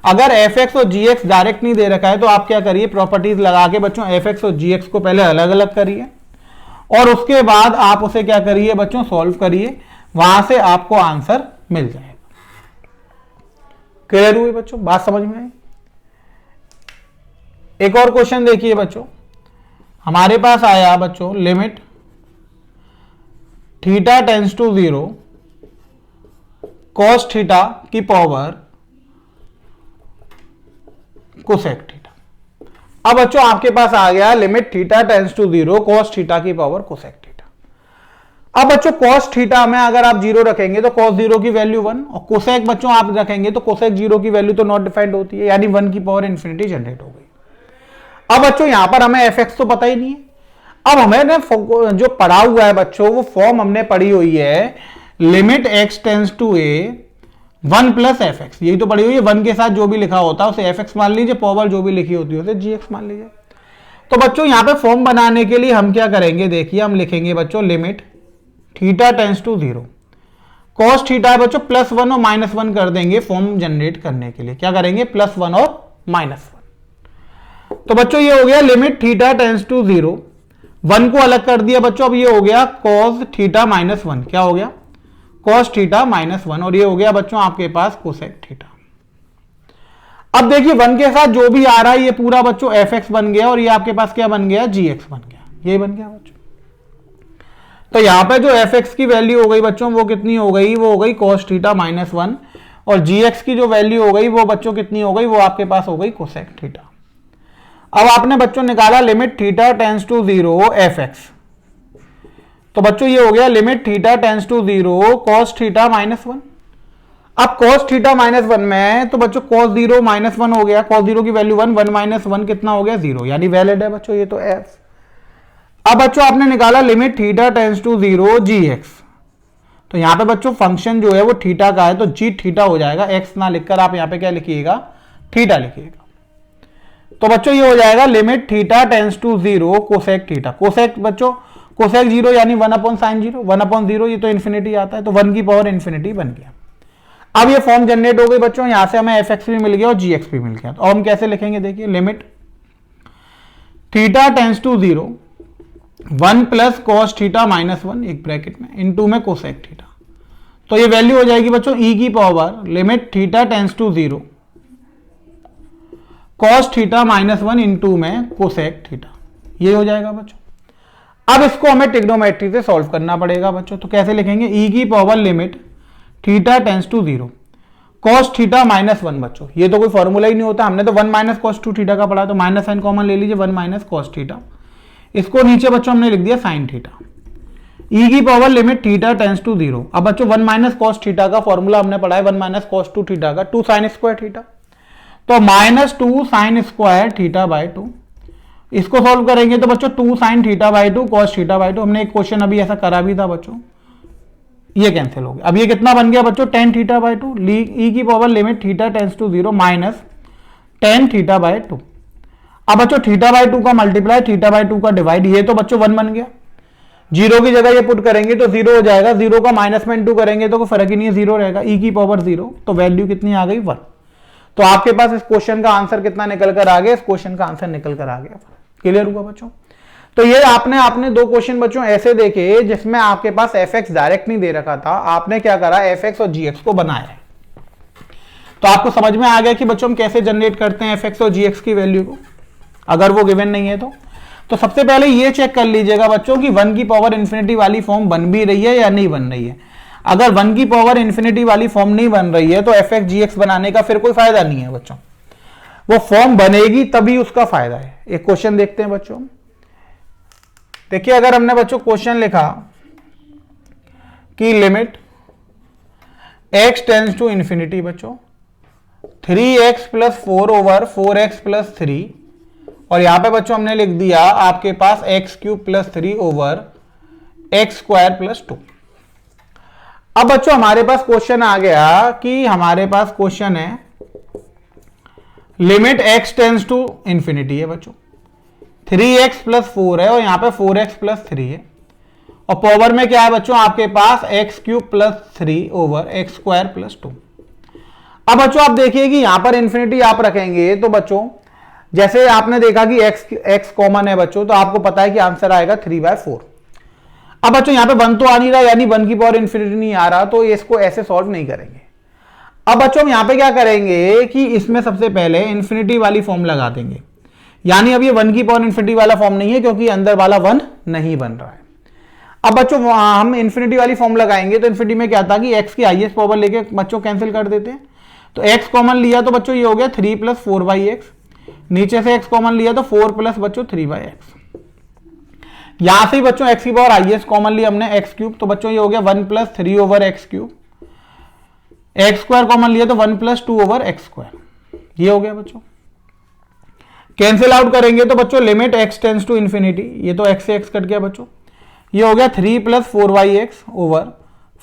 अगर fx और gx डायरेक्ट नहीं दे रखा है तो आप क्या करिए, प्रॉपर्टीज लगा के बच्चों fx और gx को पहले अलग अलग करिए और उसके बाद आप उसे क्या करिए बच्चों, सॉल्व करिए, वहां से आपको आंसर मिल जाएगा। क्लियर हुई बच्चों, बात समझ में आई। एक और क्वेश्चन देखिए बच्चों, हमारे पास आया बच्चों limit theta tends to 0 cos theta की पावर कोसेक थीटा। अब बच्चों आपके पास आ गया limit theta tends to 0 cos theta की पावर कोसेक थीटा। अब बच्चों cos थीटा में अगर आप 0 रखेंगे तो cos 0 की वैल्यू 1 और कोसेक बच्चों आप रखेंगे तो कोसेक 0 की वैल्यू तो नॉट डिफाइंड होती है, यानी 1 की पावर इंफिनिटी जनरेट हो गई। अब बच्चों यहां पर हमें fx तो पता ही नहीं है। अब हमें जो पढ़ा हुआ है बच्चों वो फॉर्म हमने पढ़ी हुई है limit x tends to a 1 plus f x, यही तो पड़ी हुई है। 1 के साथ जो भी लिखा होता है उसे एफ एक्स मान लीजिए, पावर जो भी लिखी होती है उसे जी एक्स मान लीजिए। तो बच्चों यहां पे फॉर्म बनाने के लिए हम क्या करेंगे, देखिए हम लिखेंगे बच्चों limit theta tends to 0 cos theta है बच्चों +1 और -1 कर देंगे फॉर्म जनरेट करने के लिए। क्या करेंगे, +1 और -1। तो बच्चों ये हो गया लिमिट थीटा टेंड्स टू 0, 1 को अलग कर दिया बच्चों। अब ये हो गया cos थीटा -1, क्या हो गया cos थीटा -1, और ये हो गया बच्चों आपके पास कोसेक थीटा। अब देखिए 1 के साथ जो भी आ रहा है ये पूरा बच्चों एफ एक्स बन गया और ये आपके पास क्या बन गया, जी एक्स बन गया, ये बन गया बच्चों। तो यहां पे जो एफ एक्स की वैल्यू हो गई बच्चों वो कितनी हो गई, वो हो गई cos थीटा -1, और जी एक्स की जो वैल्यू हो गई वो बच्चों कितनी हो गई, वो आपके पास हो गई कोसेक थीटा। अब आपने बच्चों निकाला limit theta tends to 0 f x, तो बच्चों ये हो गया limit theta tends to 0 cos theta -1। अब cos थीटा -1 में तो बच्चों cos 0 -1 हो गया, cos 0 की वैल्यू 1, 1 - 1 कितना हो गया 0, यानी वैलिड है बच्चों ये तो f। अब बच्चों आपने निकाला limit theta tends to 0 g x, तो यहां पे बच्चों फंक्शन जो है वो थीटा का है तो जी थीटा हो जाएगा, x ना लिखकर आप यहां पे क्या लिखिएगा, थीटा लिखिएगा। तो बच्चों ये हो जाएगा limit theta tends to 0 cosec theta. Cosec बच्चों कोसेक 0 यानी 1/sin 0, 1/0 ये तो इन्फिनिटी आता है, तो 1 की पावर इन्फिनिटी बन गया। अब ये फॉर्म जनरेट हो गई बच्चों, यहां से हमें एफ एक्स भी मिल गया और जी एक्स भी मिल गया। तो हम कैसे लिखेंगे, देखिए limit theta tends to 0 1 plus cos theta -1 एक ब्रैकेट में इनटू में कोसेक थीटा, तो ये वैल्यू हो जाएगी बच्चों e की power limit theta tends to 0 cos theta -1 into में कोसेक थीटा, ये हो जाएगा बच्चों। अब इसको हमें ट्रिग्नोमेट्री से सॉल्व करना पड़ेगा बच्चों, तो कैसे लिखेंगे, e की power limit theta tends to 0 cos theta -1 बच्चों, ये तो कोई फॉर्मूला ही नहीं होता, हमने तो 1 - cos 2 थीटा का पढ़ा, तो माइनस साइन कॉमन ले लीजिए, 1 - cos थीटा, इसको नीचे बच्चों हमने लिख दिया sin थीटा, e की power limit theta tends to 0। अब बच्चों 1 - cos थीटा का फॉर्मूला हमने पढ़ा है 1 - cos 2 थीटा का 2 sin स्क्वायर थीटा, तो -2 sin स्क्वायर थीटा बाय 2। इसको सॉल्व करेंगे तो बच्चों 2 sin theta by 2 cos theta by 2, हमने एक क्वेश्चन अभी ऐसा करा भी था बच्चों, ये कैंसिल हो गया। अब ये कितना बन गया बच्चों, tan थीटा बाय 2, e की power limit theta tends to 0 minus tan theta by 2। अब बच्चों थीटा बाय 2 का मल्टीप्लाई थीटा बाय 2 का डिवाइड, ये तो बच्चों 1 बन गया, 0 की जगह ये पुट करेंगे तो 0 हो जाएगा, 0 का माइनस में इंटू करेंगे तो कोई फर्क ही नहीं है, 0 रहेगा, e की पावर 0, तो वैल्यू कितनी आ गई 1। तो आपके पास इस क्वेश्चन का आंसर कितना निकल कर आ गया, इस क्वेश्चन का आंसर निकल कर आ गया। क्लियर हुआ बच्चों। तो ये आपने दो क्वेश्चन बच्चों ऐसे देखे जिसमें आपके पास एफ एक्स डायरेक्ट नहीं दे रखा था, आपने क्या करा, एफ एक्स और जी एक्स को बनाया। तो आपको समझ में आ गया कि बच्चों हम कैसे जनरेट करते हैं एफ एक्स और जी एक्स की वैल्यू को, अगर वो गिवन नहीं है तो सबसे पहले ये चेक कर लीजिएगा बच्चों कि 1 की पावर इंफिनिटी वाली फॉर्म बन भी रही है या नहीं बन रही है। अगर 1 की पावर इंफिनिटी वाली फॉर्म नहीं बन रही है तो एफ एक्स जी एक्स बनाने का फिर कोई फायदा नहीं है बच्चों, वो फॉर्म बनेगी तभी उसका फायदा है। एक क्वेश्चन देखते हैं बच्चों, देखिए अगर हमने बच्चों क्वेश्चन लिखा कि limit x tends to infinity बच्चों 3x + 4 ओवर 4x + 3, और यहां पे बच्चों हमने लिख दिया आपके पास x³ + 3 ओवर x² + 2। अब बच्चों हमारे पास क्वेश्चन आ गया कि हमारे पास क्वेश्चन है limit x tends to infinity है बच्चों, 3x + 4 है और यहां पे 4x + 3 है, और पावर में क्या है बच्चों आपके पास x³ + 3 ओवर x² + 2। अब बच्चों आप देखिए कि यहां पर इंफिनिटी आप रखेंगे तो बच्चों जैसे आपने देखा कि x कॉमन है बच्चों, तो आपको पता है कि आंसर आएगा 3/4। अब बच्चों यहां पे 1 तो आ नहीं रहा, यानी 1 की पावर इंफिनिटी नहीं आ रहा, तो इसको ऐसे सॉल्व नहीं करेंगे। अब बच्चों हम यहां पे क्या करेंगे कि इसमें सबसे पहले इंफिनिटी वाली फॉर्म लगा देंगे, यानी अब ये 1 की पावर इंफिनिटी वाला फॉर्म नहीं है क्योंकि अंदर वाला 1 नहीं बन रहा है। अब बच्चों हम इंफिनिटी वाली फॉर्म लगाएंगे तो इंफिनिटी में क्या था कि x की हाईएस्ट पावर लेके बच्चों कैंसिल कर देते हैं, तो x कॉमन लिया तो बच्चों ये हो गया 3 + 4/x, नीचे से x कॉमन लिया तो 4 प्लस बच्चों 3/x। यहां से बच्चों x की पावर हाईएस्ट कॉमन लिया हमने x क्यूब, तो बच्चों ये हो गया 1 plus 3 over x cube. X square common लिया तो 1 प्लस 2 ओवर एक्स स्क्वायर, ये हो गया बच्चों। कैंसिल आउट करेंगे तो बच्चों limit x tends to infinity, ये तो x से x कट गया बच्चों, ये हो गया 3 plus 4/x over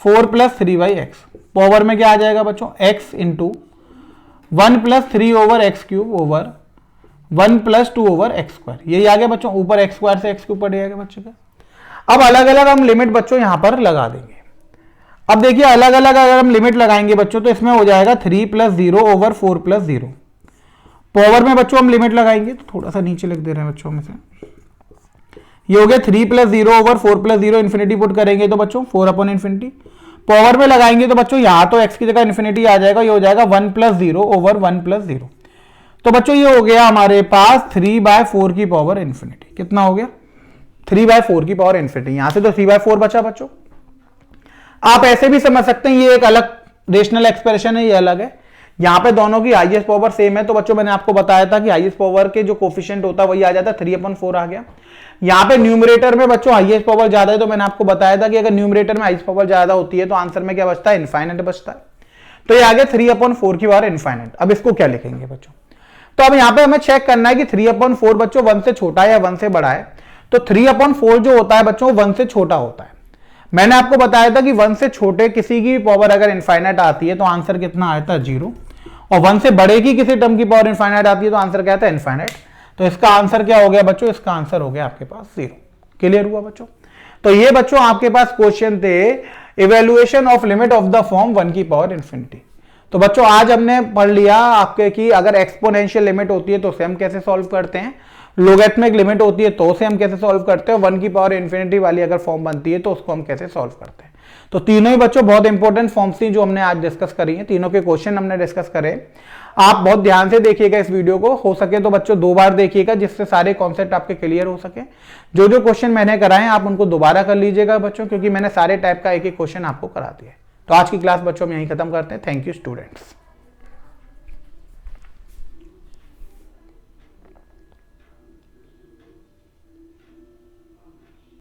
4 plus 3/x। Power में क्या आ जाएगा बच्चों, x into 1 plus 3 over x cube over 1 plus 2 over x square, यही आ गया बच्चों। ऊपर एक्स स्क्वायर से एक्स क्यूब पड़ जाएगा बच्चों का। अब अलग अलग हम लिमिट बच्चों यहां पर लगा देंगे। अब देखिए अलग अलग अगर हम लिमिट लगाएंगे बच्चों तो इसमें हो जाएगा 3 प्लस 0 ओवर 4 प्लस 0। पावर में बच्चों हम लिमिट लगाएंगे तो थोड़ा सा नीचे लिख दे रहे हैं बच्चों में से, ये हो गया 3 plus 0 over 4 plus 0, infinity put करेंगे तो बच्चों 4 अपॉन इन्फिनिटी। पावर में लगाएंगे तो बच्चों यहां तो x की जगह इन्फिनिटी आ जाएगा, ये हो जाएगा 1 प्लस 0 ओवर 1 प्लस 0। तो बच्चों ये हो गया हमारे पास 3/4 की पावर इन्फिनिटी। कितना हो गया, 3/4 की पावर इन्फिनिटी। यहां से तो 3/4 बचा बच्चों। आप ऐसे भी समझ सकते हैं ये एक अलग रेशनल एक्सप्रेशन है, ये अलग है। यहां पे दोनों की हाईएस्ट पावर सेम है, तो बच्चों मैंने आपको बताया था कि हाईएस्ट पावर के जो कोफिशिएंट होता है वही आ जाता है, 3/4 आ गया। यहां पे न्यूमरेटर में बच्चों हाईएस्ट पावर ज्यादा है, तो मैंने आपको बताया था कि अगर न्यूमरेटर में हाईएस्ट पावर ज्यादा होती है तो आंसर में क्या बचता है, इनफाइनाइट बचता है। तो ये आ गया 3/4 की पावर इनफाइनाइट। अब इसको क्या लिखेंगे बच्चों, तो अब यहां पे हमें चेक करना है कि 3/4 बच्चों 1 से छोटा है या 1 से बड़ा है। तो 3/4 जो होता है बच्चों 1 से छोटा होता है। मैंने आपको बताया था कि 1 से छोटे किसी की पावर अगर इनफाइनाइट आती है तो आंसर कितना आता है, 0। और 1 से बड़े की किसी टर्म की पावर इनफाइनाइट आती है तो आंसर क्या आता है, इनफाइनाइट। तो इसका आंसर क्या हो गया बच्चों, इसका आंसर हो गया आपके पास 0। क्लियर हुआ बच्चों। तो ये बच्चों आपके पास क्वेश्चन थे evaluation of limit of the form 1 की पावर इन्फिनिटी। तो बच्चों आज हमने पढ़ लिया आपके कि अगर एक्सपोनेंशियल लिमिट होती है तो उसे हम कैसे सॉल्व करते हैं, लोगैरिथमिक लिमिट होती है तो उसे हम कैसे सॉल्व करते हैं, 1 की पावर इन्फिनिटी वाली अगर फॉर्म बनती है तो उसको हम कैसे सॉल्व करते हैं। तो तीनों ही बच्चों बहुत इंपॉर्टेंट फॉर्म्स थी जो हमने आज डिस्कस करी है, तीनों के क्वेश्चन हमने डिस्कस करे। आप बहुत ध्यान से देखिएगा इस वीडियो को, हो सके तो बच्चों 2 बार देखिएगा जिससे सारे कॉन्सेप्ट आपके क्लियर हो सके। जो जो क्वेश्चन मैंने कराए आप उनको दोबारा कर लीजिएगा बच्चों, क्योंकि मैंने सारे टाइप का एक एक क्वेश्चन आपको करा दिया है। तो आज की क्लास बच्चों हम यहीं खत्म करते हैं। Thank you students.